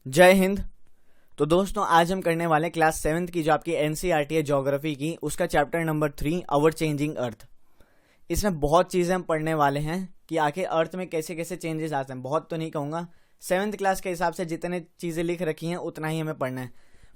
जय हिंद। तो दोस्तों आज हम करने वाले क्लास 7th की जो आपकी एनसीईआरटी है ज्योग्राफी की, उसका chapter number 3 our changing earth. इसमें बहुत चीज़ें हम पढ़ने वाले हैं कि आखिर अर्थ में कैसे कैसे चेंजेस आते हैं। बहुत तो नहीं कहूँगा, 7th क्लास के हिसाब से जितने चीज़ें लिख रखी हैं उतना ही हमें पढ़ना है।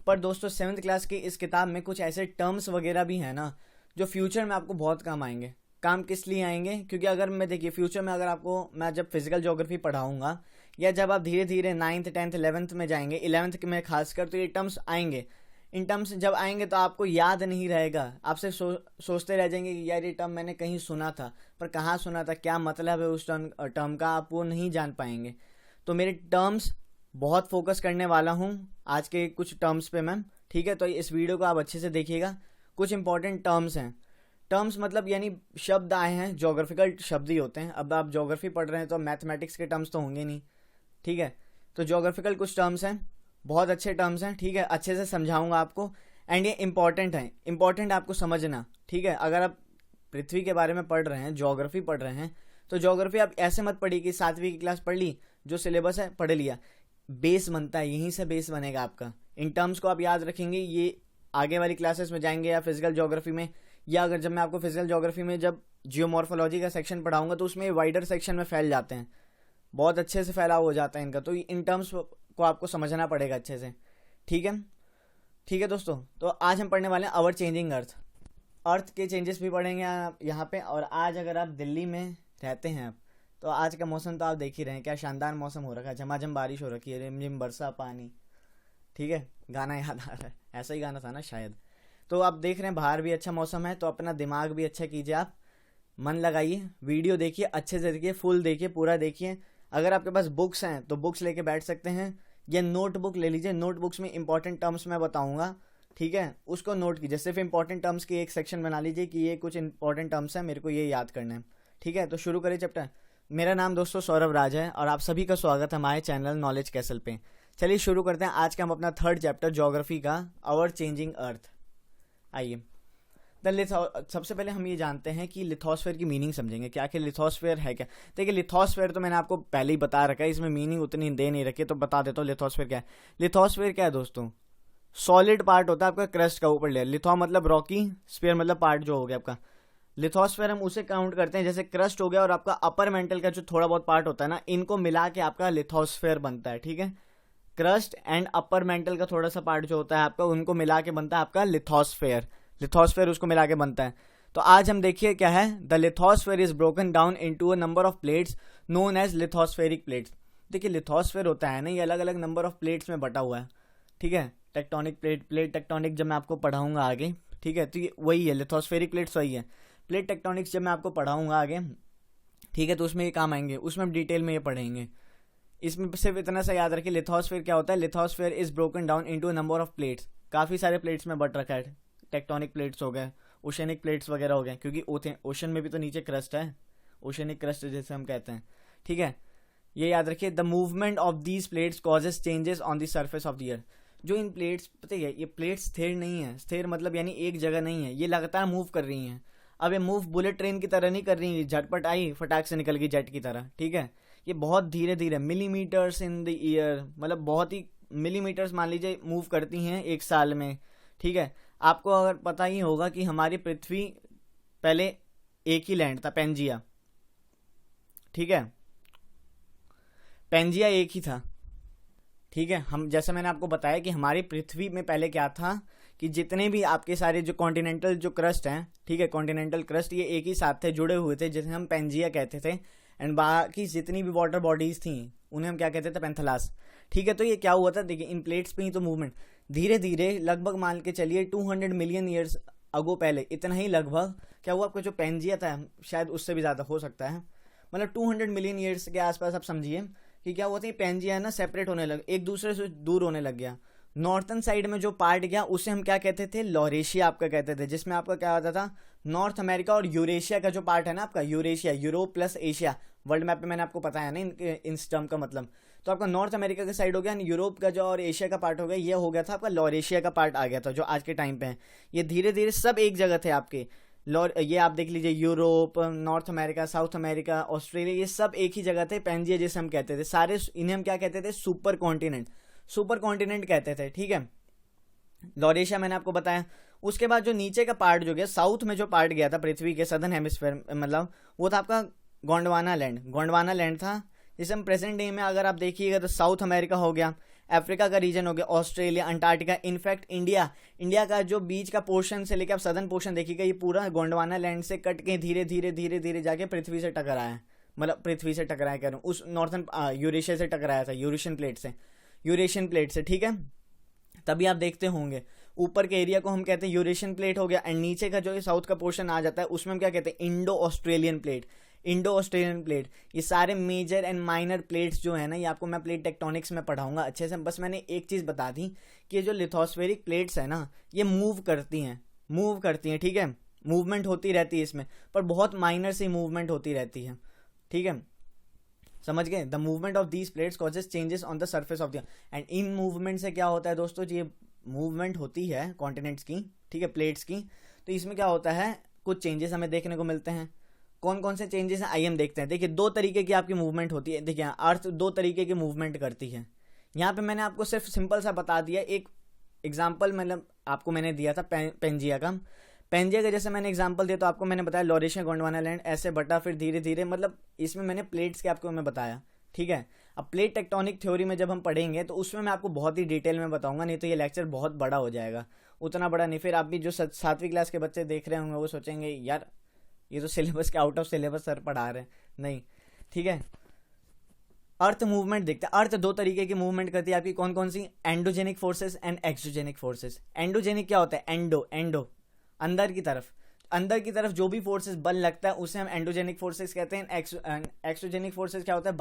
पर दोस्तों 7th क्लास की इस किताब में कुछ ऐसे टर्म्स वगैरह भी हैं ना, जो फ्यूचर में आपको बहुत काम आएंगे। काम किस लिए आएंगे? क्योंकि अगर मैं देखिए फ्यूचर में अगर आपको मैं जब फिजिकल ज्योग्राफी पढ़ाऊंगा या जब आप धीरे धीरे 9th 10th 11th में जाएंगे, 11th में खासकर, तो ये टर्म्स आएंगे। इन टर्म्स जब आएंगे तो आपको याद नहीं रहेगा, आपसे सोचते रह जाएंगे कि यार ये टर्म मैंने कहीं सुना था, पर कहाँ सुना था, क्या मतलब है उस टर्म का, आप वो नहीं जान पाएंगे। तो मेरे टर्म्स बहुत फोकस करने वाला हूँ आज के कुछ टर्म्स पे मैम, ठीक है। तो इस वीडियो को आप अच्छे से देखिएगा। कुछ इंपॉर्टेंट टर्म्स हैं। टर्म्स मतलब यानी शब्द आए हैं, ज्योग्राफिकल शब्द ही होते हैं। अब आप ज्योग्राफी पढ़ रहे हैं तो मैथमेटिक्स के टर्म्स तो होंगे नहीं, ठीक है। तो ज्योग्राफिकल कुछ टर्म्स हैं, बहुत अच्छे टर्म्स हैं, ठीक है। अच्छे से समझाऊंगा आपको, एंड ये इंपॉर्टेंट है, इंपॉर्टेंट आपको समझना, ठीक है। अगर आप पृथ्वी के बारे में पढ़ रहे हैं, ज्योग्राफी पढ़ रहे हैं, तो ज्योग्राफी आप ऐसे मत पढ़िए कि 7वीं की क्लास पढ़ ली, जो सिलेबस है पढ़ लिया। बेस बनता है, यहीं से बेस बनेगा आपका। इन टर्म्स को आप याद रखेंगे, ये आगे वाली क्लासेस में जाएंगे या फिजिकल ज्योग्राफी में, या अगर जब मैं आपको फिजिकल ज्योग्राफी में जब जियोमॉर्फोलॉजी का सेक्शन पढ़ाऊंगा तो उसमें वाइडर सेक्शन में फैल जाते हैं, बहुत अच्छे से फैलाव हो जाता है इनका। तो इन टर्म्स को आपको समझना पड़ेगा अच्छे से, ठीक है। ठीक है दोस्तों, तो आज हम पढ़ने वाले हैं आवर चेंजिंग अर्थ। अर्थ के चेंजेस भी पढ़ेंगे आप यहाँ पे। और आज अगर आप दिल्ली में रहते हैं आप, तो आज का मौसम तो आप देख ही रहे हैं, क्या शानदार मौसम हो रखा है, झमाझम बारिश हो रखी है, रिमझिम बरसा पानी, ठीक है। गाना याद आ रहा है, ऐसा ही गाना था ना शायद। तो आप देख रहे हैं बाहर भी अच्छा मौसम है, तो अपना दिमाग भी अच्छा कीजिए, आप मन लगाइए, वीडियो देखिए, अच्छे से देखिए, फुल देखिए, पूरा देखिए। अगर आपके पास बुक्स हैं तो बुक्स लेके बैठ सकते हैं, या नोटबुक ले लीजिए। नोटबुक्स में इंपॉर्टेंट टर्म्स मैं बताऊंगा, ठीक है, उसको नोट कीजिए। सिर्फ इंपॉर्टेंट टर्म्स की एक सेक्शन बना लीजिए कि ये कुछ इंपॉर्टेंट टर्म्स हैं, मेरे को ये याद करना है, ठीक है। तो शुरू करें चैप्टर। मेरा नाम दोस्तों सौरभ राज है और आप सभी का स्वागत है हमारे चैनल नॉलेज कैसल पे। चलिए शुरू करते हैं आज का हम अपना 3rd चैप्टर ज्योग्राफी का, आवर चेंजिंग अर्थ। आइए, सबसे पहले हम ये जानते हैं कि लिथोस्फेयर की मीनिंग समझेंगे कि आखिर लिथोस्फेयर है क्या। देखिए लिथोस्फेयर तो मैंने आपको पहले ही बता रखा है, इसमें मीनिंग उतनी दे नहीं रखी, तो बता देता हूँ लिथोस्फेयर क्या है। लिथोस्फेयर क्या है दोस्तों? सॉलिड पार्ट होता है आपका क्रस्ट का ऊपर लेयर। लिथो मतलब रॉकी, स्फीयर मतलब पार्ट जो हो गया आपका। लिथोस्फेयर हम उसे काउंट करते हैं, जैसे क्रस्ट हो गया और आपका अपर मेंटल का जो थोड़ा बहुत पार्ट होता है ना, इनको मिला के आपका लिथोस्फेयर बनता है, ठीक है। क्रस्ट एंड अपर मेंटल का थोड़ा सा पार्ट जो होता है आपका, उनको मिला के बनता है आपका लिथोस्फेयर। लिथोस्फेयर उसको मिला के बनता है। तो आज हम देखिए क्या है। The lithosphere is broken down into a number of plates known as lithospheric plates. देखिए लिथोस्फेयर होता है ना, ये अलग अलग नंबर ऑफ प्लेट्स में बटा हुआ है, ठीक है। टेक्टोनिक प्लेट टेक्टोनिक जब मैं आपको पढ़ाऊंगा आगे, ठीक है, तो ये वही है, लिथोस्फेरिक प्लेट्स वही है। प्लेट टेक्टोनिक्स जब मैं आपको पढ़ाऊंगा आगे, ठीक है, तो उसमें ये काम आएंगे, उसमें हम डिटेल में ये पढ़ेंगे। इसमें सिर्फ इतना सा याद रखिए, लिथोस्फेयर क्या होता है। Lithosphere is broken down into a number of plates, काफी सारे प्लेट्स में बट रखा है। टेक्टोनिक प्लेट्स हो गए, ओशनिक प्लेट्स वगैरह हो गए, क्योंकि ओशन में भी तो नीचे क्रस्ट है, ओशनिक क्रस्ट जैसे हम कहते हैं, ठीक है। ये याद रखिए, the movement of these plates causes changes on the surface of the अर्थ। जो इन प्लेट्स, पता है ये प्लेट्स स्थिर नहीं है, स्थिर मतलब यानी एक जगह नहीं है, ये लगातार मूव कर रही हैं। अब ये मूव बुलेट ट्रेन की तरह नहीं कर रही है, झटपट आई फटाक से निकल गई जेट की तरह, ठीक है। ये बहुत धीरे धीरे, मिलीमीटर्स इन द ईयर, मतलब बहुत ही मिलीमीटर्स मान लीजिए मूव करती हैं एक साल में, ठीक है। आपको अगर पता ही होगा कि हमारी पृथ्वी पहले एक ही लैंड था, पेंजिया, ठीक है, पेंजिया एक ही था, ठीक है। हम जैसे मैंने आपको बताया कि हमारी पृथ्वी में पहले क्या था कि जितने भी आपके सारे जो कॉन्टिनेंटल जो क्रस्ट हैं, ठीक है, कॉन्टिनेंटल क्रस्ट, ये एक ही साथ थे, जुड़े हुए थे, जिसे हम पेंजिया कहते थे। एंड बाकी जितनी भी वाटर बॉडीज थी उन्हें हम क्या कहते थे? पेंथलास, ठीक है। तो ये क्या हुआ था, देखिए इन प्लेट्स पे ही तो मूवमेंट धीरे धीरे, लगभग मान के चलिए 200 मिलियन ईयर्स अगो, पहले इतना ही लगभग क्या हुआ, आपका जो पेंजिया था, शायद उससे भी ज्यादा हो सकता है, मतलब 200 मिलियन ईयर्स के आसपास आप समझिए कि क्या हुआ था, पेंजिया ना सेपरेट होने लग, एक दूसरे से दूर होने लग गया। नॉर्थन साइड में जो पार्ट गया उसे हम क्या कहते थे? लॉरेशिया आपका कहते थे, जिसमें आपका क्या होता था, नॉर्थ अमेरिका और यूरेशिया का जो पार्ट है ना आपका, Eurasia, Europe plus Asia, world map पे मैंने आपको बताया ना इन टर्म का मतलब। तो आपका नॉर्थ अमेरिका का साइड हो गया, यूरोप का जो और एशिया का पार्ट हो गया, ये हो गया था आपका लॉरेशिया का पार्ट आ गया था, जो आज के टाइम पे है। ये धीरे धीरे सब एक जगह थे आपके, ये आप देख लीजिए, Europe, north America, south America, Australia, ये सब एक ही जगह थे। पेंजिया जिसे हम कहते थे, सारे इन्हें हम क्या कहते थे? Super continent. सुपर कॉन्टिनेंट कहते थे, ठीक है। लॉरेशिया मैंने आपको बताया। उसके बाद जो नीचे का पार्ट जो गया, साउथ में जो पार्ट गया था पृथ्वी के सदर्न हेमिस्फीयर, मतलब वो था आपका गोंडवाना लैंड। गोंडवाना लैंड था जिसे हम प्रेजेंट डे में अगर आप देखिएगा तो साउथ अमेरिका हो गया, अफ्रीका का रीजन हो गया, ऑस्ट्रेलिया, अंटार्कटिका, इनफैक्ट इंडिया का जो बीच का पोर्शन से लेकर आप सदर्न पोर्शन देखिएगा, ये पूरा गोंडवाना लैंड से कट के धीरे धीरे धीरे धीरे जाके पृथ्वी से टकराया है। मतलब पृथ्वी से टकराया कह रहा हूँ, उस नॉर्थन यूरेशिया से टकराया था, यूरेशियन प्लेट से, ठीक है। तभी आप देखते होंगे ऊपर के एरिया को हम कहते हैं यूरेशियन प्लेट हो गया, एंड नीचे का जो साउथ का पोर्शन आ जाता है उसमें हम क्या कहते हैं, इंडो ऑस्ट्रेलियन प्लेट। ये सारे मेजर एंड माइनर प्लेट्स जो है ना, ये आपको मैं प्लेट टेक्टोनिक्स में पढ़ाऊंगा अच्छे से। बस मैंने एक चीज बता दी कि ये जो लिथोस्फेरिक प्लेट्स है ना, ये मूव करती हैं, ठीक है। मूवमेंट होती रहती है इसमें, पर बहुत माइनर सी मूवमेंट होती रहती है, ठीक है, समझ गए। The movement of these plates causes changes on the surface of the, and in movement से क्या होता है दोस्तों, ये मूवमेंट होती है कॉन्टिनेंट्स की, ठीक है, प्लेट्स की, तो इसमें क्या होता है, कुछ चेंजेस हमें देखने को मिलते हैं। कौन कौन से चेंजेस हैं आइए हम देखते हैं। देखिए, दो तरीके की आपकी मूवमेंट होती है। देखिए, अर्थ दो तरीके की मूवमेंट करती है। यहाँ पे मैंने आपको सिर्फ सिंपल सा बता दिया, एक एग्जाम्पल मतलब आपको मैंने दिया था पेंजिया का जैसे मैंने एग्जांपल दिया, तो आपको मैंने बताया लॉरेशिया, गोंडवाना लैंड, ऐसे बटा, फिर धीरे धीरे, मतलब इसमें मैंने प्लेट्स के आपको मैं बताया, ठीक है। अब प्लेट टेक्टोनिक थ्योरी में जब हम पढ़ेंगे तो उसमें मैं आपको बहुत ही डिटेल में बताऊंगा, नहीं तो ये लेक्चर बहुत बड़ा हो जाएगा, उतना बड़ा नहीं, फिर आप भी जो 7वीं क्लास के बच्चे देख रहे होंगे वो सोचेंगे यार ये तो सिलेबस के आउट ऑफ सिलेबस सर पढ़ा रहे हैं, नहीं, ठीक है। अर्थ मूवमेंट देखते हैं। अर्थ दो तरीके की मूवमेंट करती है आपकी, कौन कौन सी, endogenic forces and exogenic forces. Endogenic क्या होता है, एंडो अंदर की तरफ जो भी फोर्सेस बल लगता है उसे हम एंडोजेनिक फोर्सेस कहते हैं। एक्सोजेनिक फोर्सेस क्या होता है,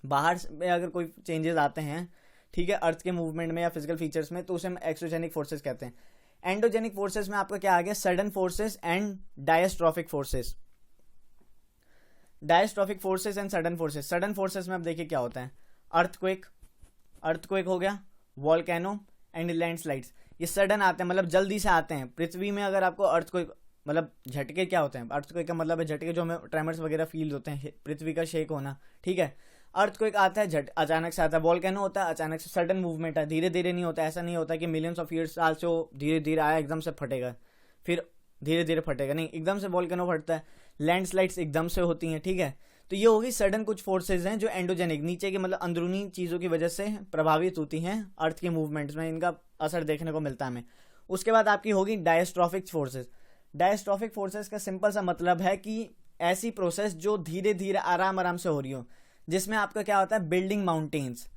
बाहर में अगर कोई चेंजेस आते हैं, ठीक है, अर्थ के मूवमेंट में या फिजिकल फीचर्स में, तो उसे हम एक्सोजेनिक फोर्सेस कहते हैं। एंडोजेनिक फोर्सेस में आपका क्या आ गया, sudden forces and diastrophic forces and sudden forces. Sudden forces में आप देखिए क्या होता है, अर्थक्वेक हो गया, वॉल्केनो एंड लैंडस्लाइड्स। ये सडन आते हैं, मतलब जल्दी से आते हैं पृथ्वी में। अगर आपको अर्थक्वेक मतलब झटके क्या होते हैं, अर्थक्वेक का मतलब है झटके, जो हमें ट्रेमर्स वगैरह फील होते हैं, पृथ्वी का शेक होना, ठीक है। अर्थक्वेक आता है अचानक से आता है, वॉल्केनो होता है अचानक से, सडन मूवमेंट है, धीरे धीरे नहीं होता, ऐसा नहीं होता कि मिलियंस ऑफ ईयर्स साल से वो धीरे धीरे आया एकदम से फटेगा, फिर धीरे धीरे फटेगा, नहीं, एकदम से वॉल्केनो फटता है। लैंडस्लाइड्स एकदम से होती हैं, ठीक है। तो ये होगी सडन कुछ फोर्सेज हैं जो एंडोजेनिक, नीचे के मतलब अंदरूनी चीज़ों की वजह से प्रभावित होती हैं अर्थ के मूवमेंट्स में, इनका असर देखने को मिलता है हमें। उसके बाद आपकी होगी डायस्ट्रॉफिक फोर्सेज का सिंपल सा मतलब है कि ऐसी प्रोसेस जो धीरे धीरे आराम से हो रही हो, जिसमें आपका क्या होता है, बिल्डिंग माउंटेन्स।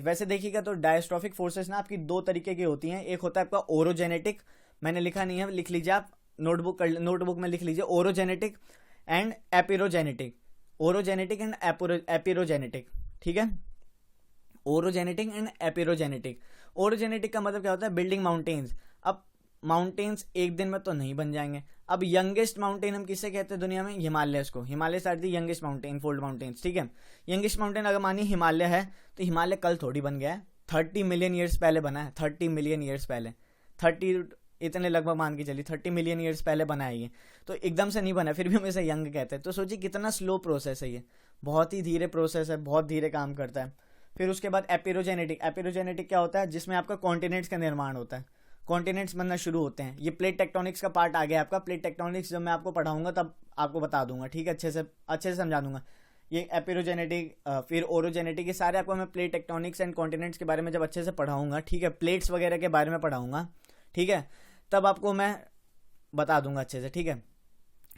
वैसे देखिएगा तो डायस्ट्रॉफिक फोर्सेस ना आपकी दो तरीके की होती हैं। एक होता है आपका ओरोजेनेटिक, मैंने लिखा नहीं है, लिख लीजिए आप, नोटबुक में लिख लीजिए, ओरोजेनेटिक एंड एपिरोजेनेटिक। ठीक है, ओरोजेनेटिक एंड एपिरोजेनेटिक। ओरोजेनेटिक का मतलब क्या होता है, बिल्डिंग माउंटेन्स। अब माउंटेन्स एक दिन में तो नहीं बन जाएंगे। अब यंगेस्ट माउंटेन हम किसे कहते हैं दुनिया में, हिमालयस को। Himalayas are the youngest mountain, fold mountains, ठीक है। यंगेस्ट माउंटेन अगर मानिए हिमालय है, तो हिमालय कल थोड़ी बन गया है, 30 मिलियन ईयर्स पहले बना है, 30 मिलियन ईयर्स पहले, 30 इतने लगभग मान के चलिए 30 मिलियन ईयर्स पहले बना है ये, तो एकदम से नहीं बना, फिर भी हम इसे यंग कहते हैं। तो सोचिए कितना स्लो प्रोसेस है ये, बहुत ही धीरे प्रोसेस है, बहुत धीरे काम करता है। फिर उसके बाद एपिरोजेनेटिक क्या होता है, जिसमें आपका कॉन्टिनेंट्स का निर्माण होता है, कॉन्टिनेंट्स बनना शुरू होते हैं। ये प्लेट टेक्टोनिक्स का पार्ट आ गया आपका। प्लेट टेक्टोनिक्स जब मैं आपको पढ़ाऊंगा तब आपको बता दूंगा, ठीक है, अच्छे से समझा दूंगा। ये एपिरोजेनेटिक, फिर ओरोजेनेटिक, ये सारे आपको मैं प्लेट टेक्टोनिक्स एंड कॉन्टिनेंट्स के बारे में जब अच्छे से पढ़ाऊंगा, ठीक है, प्लेट्स वगैरह के बारे में पढ़ाऊंगा, ठीक है, तब आपको मैं बता दूंगा अच्छे से, ठीक है।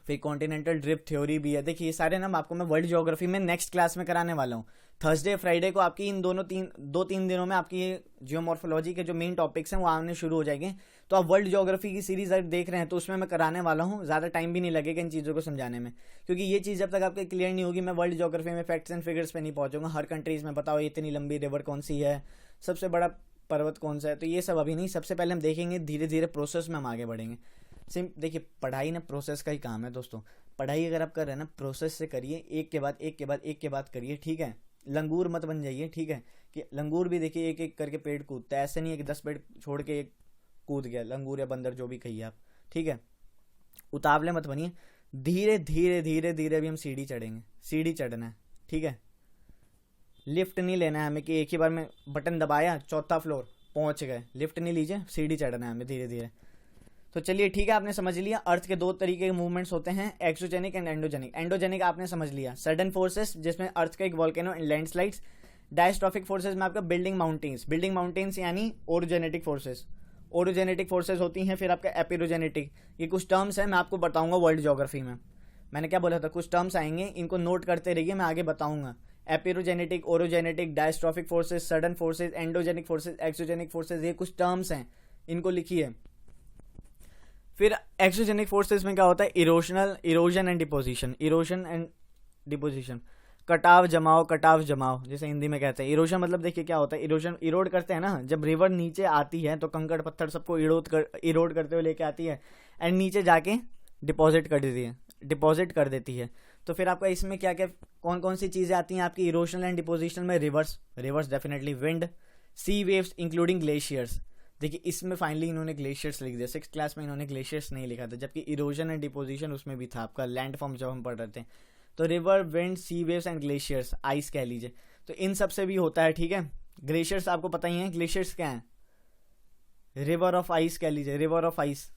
फिर कॉन्टिनेंटल ड्रिफ्ट थ्योरी भी है। देखिए ये सारे नाम आपको मैं वर्ल्ड ज्योग्राफी में नेक्स्ट क्लास में कराने वाला हूँ। थर्सडे फ्राइडे को आपकी इन दो तीन दिनों में आपकी ये जियोमॉर्फोलॉजी के जो मेन टॉपिक्स हैं वो आने शुरू हो जाएंगे। तो आप वर्ल्ड ज्योग्राफी की सीरीज अगर देख रहे हैं तो उसमें मैं कराने वाला हूँ, ज़्यादा टाइम भी नहीं लगेगा इन चीज़ों को समझाने में, क्योंकि ये चीज़ जब तक आपके क्लियर नहीं होगी, मैं वर्ल्ड ज्योग्राफी में फैक्ट्स एंड फिगर्स पे नहीं पहुंचूंगा। हर कंट्रीज में बताओ इतनी लंबी रिवर कौन सी है, सबसे बड़ा पर्वत कौन सा है, तो ये सब अभी नहीं, सबसे पहले हम देखेंगे, धीरे धीरे प्रोसेस में हम आगे बढ़ेंगे। देखिए पढ़ाई ना प्रोसेस का ही काम है दोस्तों। पढ़ाई अगर आप कर रहे हैं ना, प्रोसेस से करिए, एक के बाद करिए, ठीक है। लंगूर मत बन जाइए, ठीक है, कि लंगूर भी देखिए एक एक करके पेड़ कूदता है, ऐसे नहीं है कि 10 पेड़ छोड़ के एक कूद गया, लंगूर या बंदर जो भी कहिए आप, ठीक है। उतावले मत बनिए, धीरे धीरे अभी हम सीढ़ी चढ़ेंगे, सीढ़ी चढ़ना है, ठीक है। लिफ्ट नहीं लेना है हमें कि एक ही बार में बटन दबाया चौथा फ्लोर पहुंच गए, लिफ्ट नहीं लीजिए, सीढ़ी चढ़ना है हमें धीरे धीरे। तो चलिए ठीक है, आपने समझ लिया अर्थ के दो तरीके के मूवमेंट्स होते हैं, एक्सोजेनिक एंड एंडोजेनिक। एंडोजेनिक आपने समझ लिया, सडन फोर्सेस जिसमें अर्थ का एक volcano and landslides. Diastrophic forces में आपका बिल्डिंग माउंटेन्स यानी ओरोजेनेटिक फोर्सेस। ओरोजेनेटिक फोर्सेस होती हैं, फिर आपका एपिरोजेनेटिक। ये कुछ टर्म्स हैं, मैं आपको बताऊंगा वर्ल्ड ज्योग्राफी में। मैंने क्या बोला था, कुछ टर्म्स आएंगे, इनको नोट करते रहिए, मैं आगे बताऊंगा। Epeirogenetic, orogenetic, diastrophic forces, sudden forces, endogenic forces, exogenic forces, ये कुछ टर्म्स हैं, इनको लिखिए। फिर एक्सोजेनिक फोर्सेस में क्या होता है, इरोजन एंड डिपोजिशन, कटाव जमाव, जैसे हिंदी में कहते हैं। इरोजन मतलब देखिए क्या होता है, इरोजन इरोड करते हैं ना, जब रिवर नीचे आती है तो कंकड़ पत्थर सबको इरोड करते हुए लेके आती है एंड नीचे जाके डिपॉजिट कर देती है। तो फिर आपका इसमें क्या क्या कौन कौन सी चीजें आती हैं आपकी इरोजनल एंड डिपोजिशन में, reverse definitely, wind, sea waves including glaciers. देखिए इसमें फाइनली इन्होंने ग्लेशियर्स लिख दिया, 6th क्लास में इन्होंने ग्लेशियर्स नहीं लिखा था, जबकि इरोजन एंड डिपोजिशन उसमें भी था आपका लैंड फॉर्म जब हम पढ़ रहे थे। तो river, wind, sea waves and glaciers, ice कह लीजिए, तो इन सब से भी होता है, ठीक है। ग्लेशियर्स आपको पता ही है, ग्लेशियर्स क्या है, रिवर ऑफ आइस कह लीजिए, रिवर ऑफ आइस,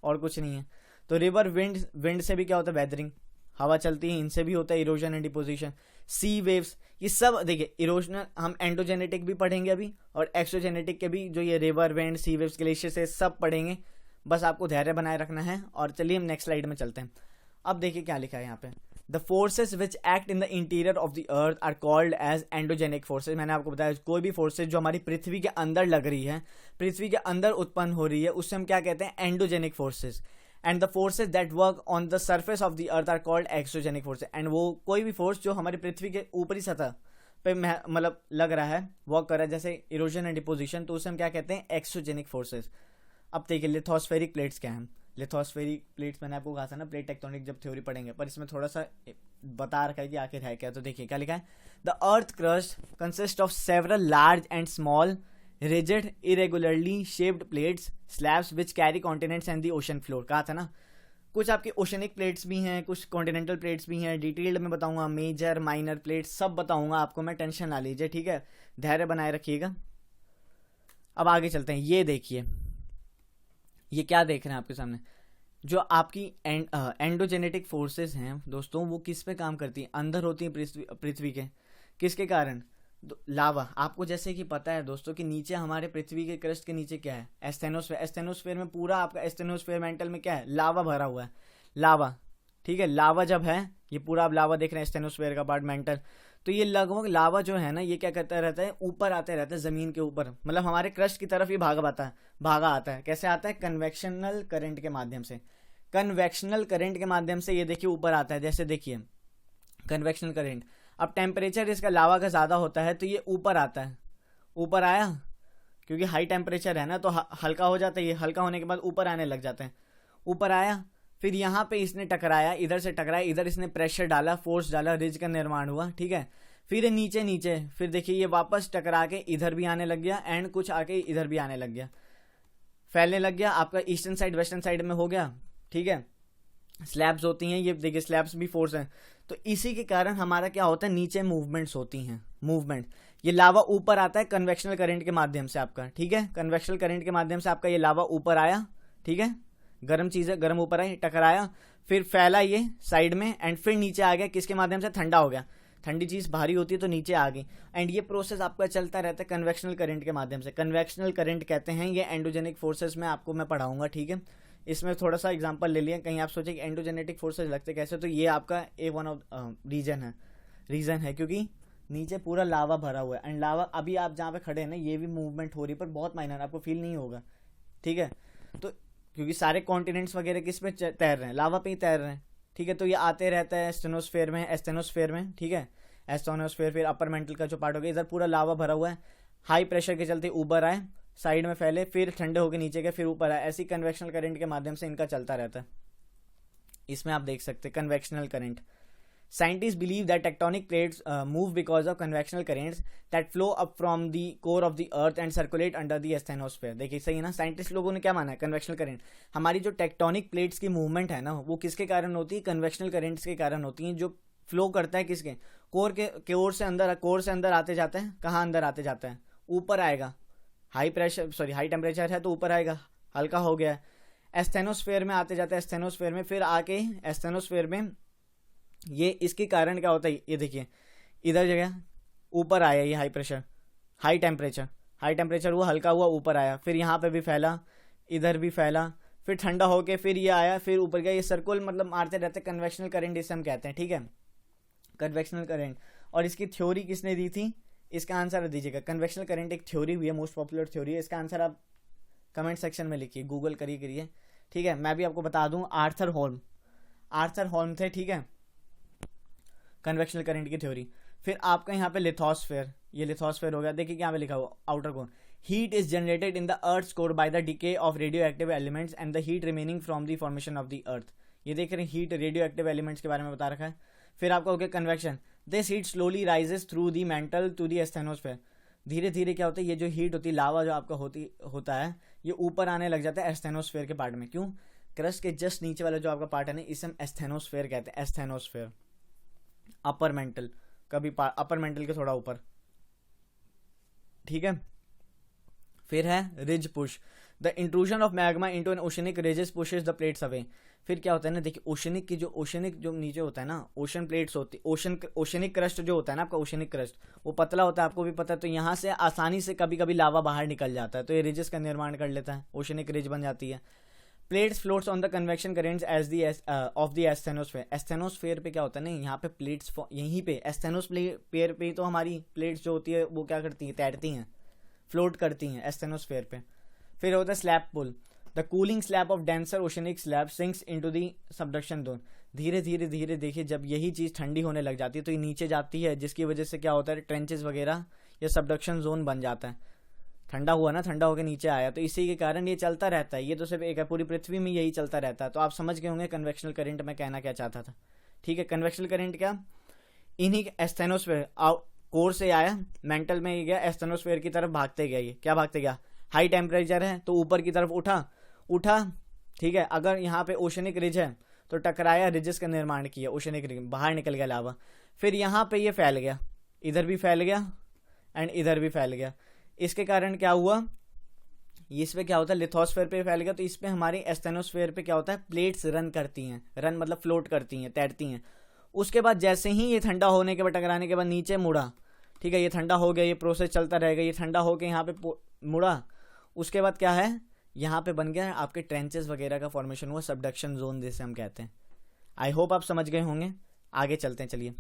और कुछ नहीं है। तो रिवर, विंड से भी क्या होता है, वेदरिंग, हवा चलती है, इनसे भी होता है erosion and deposition. Sea waves, ये सब देखिए इरोजनल, हम एंडोजेनेटिक भी पढ़ेंगे अभी और एक्सोजेनेटिक के भी, जो ये river, wind, sea waves, glacier से सब पढ़ेंगे, बस आपको धैर्य बनाए रखना है। और चलिए हम नेक्स्ट स्लाइड में चलते हैं। अब देखिए क्या लिखा है यहाँ पे, the forces which act in the interior of the earth are called as endogenic forces. मैंने आपको बताया कोई भी फोर्सेज जो हमारी पृथ्वी के अंदर लग रही है, पृथ्वी के अंदर उत्पन्न हो रही है, उससे हम क्या कहते हैं, endogenic forces. And the forces that work on the surface of the earth are called exogenic forces. And वो कोई भी फोर्स जो हमारी पृथ्वी के ऊपरी सतह पे मतलब लग रहा है, वर्क कर रहा है, जैसे इरोजन एंड डिपोजिशन, तो उसे हम क्या कहते हैं, एक्सोजेनिक फोर्सेज। अब देखिए लिथोस्फेरिक प्लेट्स क्या हैं। लिथोस्फेरिक प्लेट्स मैंने आपको कहा था ना, प्लेट टेक्टोनिक जब थ्योरी पढ़ेंगे, पर इसमें थोड़ा सा बता रखा है कि आखिर है क्या। तो देखिए क्या लिखा है, the earth crust consist of several large and small rigid irregularly shaped plates slabs which carry continents and the ocean floor. कहा था ना, कुछ आपकी ओशनिक प्लेट्स भी हैं, कुछ कॉन्टिनेंटल प्लेट्स भी हैं, डिटेल्ड में बताऊंगा, मेजर माइनर प्लेट्स सब बताऊंगा आपको मैं, टेंशन ना लीजिए, ठीक है, धैर्य बनाए रखिएगा। अब आगे चलते हैं, ये देखिए, ये क्या देख रहे हैं आपके सामने, जो आपकी एंडोजेनेटिक फोर्सेस हैं दोस्तों, वो किस पे काम करती हैं, अंदर होती हैं पृथ्वी के, किसके कारण, लावा। आपको जैसे कि पता है दोस्तों कि नीचे हमारे पृथ्वी के क्रस्ट के नीचे क्या है, एस्थेनोस्फेयर। एस्थेनोस्फेयर में पूरा आपका एस्थेनोस्फेयर मेंटल में क्या है, लावा भरा हुआ है, लावा, ठीक है। लावा जब है, ये पूरा आप लावा देख रहे हैं एस्थेनोस्फेयर का पार्ट मेंटल, तो ये लगभग लावा जो है ना, ये क्या करता रहता है, ऊपर आते रहता है जमीन के ऊपर, मतलब हमारे क्रस्ट की तरफ ही भागा आता है। कैसे आता है, कन्वेक्शनल करंट के माध्यम से। कन्वेक्शनल करंट के माध्यम से ये देखिए ऊपर आता है, जैसे देखिए कन्वेक्शनल करंट। अब टेम्परेचर इसका लावा का ज़्यादा होता है तो ये ऊपर आता है, ऊपर आया, क्योंकि हाई टेम्परेचर है ना, तो हल्का हो जाता है, ये हल्का होने के बाद ऊपर आने लग जाते हैं, ऊपर आया, फिर यहाँ पे इसने टकराया, इधर से टकराया, इधर इसने प्रेशर डाला, फोर्स डाला, रिज का निर्माण हुआ, ठीक है। फिर नीचे फिर देखिए ये वापस टकरा के इधर भी आने लग गया एंड कुछ आके इधर भी आने लग गया, फैलने लग गया, आपका ईस्टर्न साइड वेस्टर्न साइड में हो गया, ठीक है। स्लैब्स होती हैं, ये देखिए स्लैब्स भी फोर्स हैं, तो इसी के कारण हमारा क्या होता है, नीचे मूवमेंट्स होती हैं, मूवमेंट। ये लावा ऊपर आता है कन्वेक्शनल करंट के माध्यम से आपका, ठीक है, कन्वेक्शनल करंट के माध्यम से आपका ये लावा ऊपर आया, ठीक है, गर्म चीज है, गर्म ऊपर आई, टकराया, फिर फैला ये साइड में एंड फिर नीचे आ गया, किसके माध्यम से, ठंडा हो गया, ठंडी चीज भारी होती है तो नीचे आ गई, एंड ये प्रोसेस आपका चलता रहता है कन्वेक्शनल करंट के माध्यम से। कन्वेक्शनल करंट कहते हैं ये एंडोजेनिक फोर्सेस में आपको मैं पढ़ाऊंगा, ठीक है। इसमें थोड़ा सा एग्जांपल ले लिया, कहीं आप सोचे कि एंडोजेनेटिक फोर्सेस लगते कैसे, तो ये आपका वन ऑफ रीजन है क्योंकि नीचे पूरा लावा भरा हुआ है, एंड लावा अभी आप जहाँ पे खड़े हैं ना, ये भी मूवमेंट हो रही है, पर बहुत माइनर, आपको फील नहीं होगा, ठीक है। तो क्योंकि सारे कॉन्टिनेंट्स वगैरह किस पे तैर रहे हैं, लावा पे ही तैर रहे हैं, ठीक है। तो ये आते रहता है एस्थेनोस्फेयर में, ठीक है, एस्थेनोस्फेयर, फिर अपर मेंटल का जो पार्ट हो गया, इधर पूरा लावा भरा हुआ है, हाई प्रेशर के चलते ऊपर आए, साइड में फैले, फिर ठंडे होकर नीचे गए, फिर ऊपर आए, ऐसी कन्वेक्शनल करंट के माध्यम से इनका चलता रहता है। इसमें आप देख सकते हैं convectional current. Scientists believe that tectonic plates move because of convectional currents that flow up from the core of the earth and circulate under the asthenosphere। देखिए सही है ना, साइंटिस्ट लोगों ने क्या माना है, कन्वेक्शनल करंट, हमारी जो टेक्टोनिक प्लेट्स की मूवमेंट है ना, वो किसके कारण होती है, कन्वेक्शनल करंट्स के कारण होती हैं, जो फ्लो करता है किसके, कोर से अंदर आते जाता है। कहाँ अंदर आते जाता है, ऊपर आएगा। हाई टेम्परेचर है तो ऊपर आएगा, हल्का हो गया है। एस्थेनोस्फेयर में आते जाता है, एस्थेनोस्फेयर में फिर आके एस्थेनोस्फेयर में ये इसके कारण क्या होता है, ये देखिए इधर जगह ऊपर आया, ये हाई टेम्परेचर हुआ, हल्का हुआ, ऊपर आया, फिर यहाँ पे भी फैला, इधर भी फैला, फिर ठंडा होके फिर ये आया, फिर ऊपर गया। ये सर्कुल मतलब मारते रहते, कन्वेक्शनल करंट इसे हम कहते हैं, ठीक है, कन्वेक्शनल करंट। और इसकी थ्योरी किसने दी थी, इसका आंसर दीजिएगा। कन्वेक्शनल करंट एक थ्योरी भी है, मोस्ट पॉपुलर थ्योरी है। इसका आंसर आप कमेंट सेक्शन में लिखिए, गूगल करिए, ठीक है। मैं भी आपको बता दूं, आर्थर होल्म थे, ठीक है, कन्वेक्शनल करंट की थ्योरी। फिर आपका यहाँ पे लिथोस्फेयर, ये लिथोस्फेयर हो गया। देखिए क्या पे लिखा हुआ, outer core, heat is generated in the earth core by the decay of radio active elements and the heat remaining from the formation of the अर्थ। ये देख रहे हैं, हीट रेडियो एक्टिव एलिमेंट्स के बारे में बता रखा है। फिर आपका हो गया convection, this heat slowly rises through the mantle to the asthenosphere. धीरे धीरे क्या होता है, ये जो हीट होती है, लावा जो आपका होता है, ये ऊपर आने लग जाता है एस्थेनोस्फेयर के पार्ट में। क्यों, क्रस्ट के जस्ट नीचे वाला जो आपका पार्ट है ना, इसे हम एस्थेनोस्फेयर कहते हैं, एस्थेनोस्फेयर। अपर मेंटल, कभी अपर मेंटल के थोड़ा ऊपर, ठीक है। फिर है ridge push, the intrusion of magma into an oceanic ridges pushes the plates away. फिर क्या होता है ना, देखिए ओशनिक जो नीचे होता है ना, ओशन प्लेट्स होती, ओशनिक क्रस्ट जो होता है ना आपका, ओशनिक क्रस्ट वो पतला होता है, आपको भी पता है। तो यहाँ से आसानी से कभी कभी लावा बाहर निकल जाता है, तो ये रिजेस का निर्माण कर लेता है, ओशनिक रिज बन जाती है। Plates floats on the convection currents as the of the asthenosphere. Asthenosphere पे क्या होता है ना, यहाँ पे प्लेट्स, यहीं पे एस्थेनोस्फेयर पे तो हमारी प्लेट्स जो होती है वो क्या करती हैं, तैरती हैं, फ्लोट करती हैं एस्थेनोस्फेयर पे। फिर होता है slab pull, the cooling slab of denser oceanic slab sinks into the subduction zone. धीरे धीरे देखिए, जब यही चीज़ ठंडी होने लग जाती है तो ये नीचे जाती है, जिसकी वजह से क्या होता है, ट्रेंचेस वगैरह या सबडक्शन जोन बन जाता है। ठंडा हुआ ना, ठंडा होकर नीचे आया, तो इसी के कारण ये चलता रहता है। ये तो सिर्फ एक है, पूरी पृथ्वी में यही चलता रहता है। तो आप समझ गए होंगे कन्वेक्शनल करंट मैं कहना क्या चाहता था, ठीक है। कन्वेक्शनल करंट क्या, इन्हीं एस्थेनोस्फेयर कोर से आया, मेंटल में ही गया, एस्थेनोस्फेयर की तरफ भागते गया। ये क्या भागते गया, हाई टेम्परेचर है तो ऊपर की तरफ उठा, ठीक है। अगर यहाँ पे ओशनिक रिज है तो टकराया, रिजेस का निर्माण किया, ओशनिक रिज बाहर निकल गया लावा। फिर यहाँ पे ये फैल गया, इधर भी फैल गया एंड इधर भी फैल गया। इसके कारण क्या हुआ, इस पे क्या होता है, लिथोस्फेयर पे फैल गया, तो इस पे हमारी एस्थेनोस्फेयर पे क्या होता है, प्लेट्स रन करती हैं, रन मतलब फ्लोट करती हैं, तैरती हैं। उसके बाद जैसे ही ये ठंडा होने के बाद, टकराने के बाद नीचे मुड़ा, ठीक है, ये ठंडा हो गया, ये प्रोसेस चलता रहेगा, ये ठंडा होकर यहाँ पे मुड़ा। उसके बाद क्या है, यहाँ पे बन गया आपके ट्रेंचेस वगैरह का फॉर्मेशन हुआ, सबडक्शन जोन जिसे हम कहते हैं। आई होप आप समझ गए होंगे। आगे चलते हैं, चलिए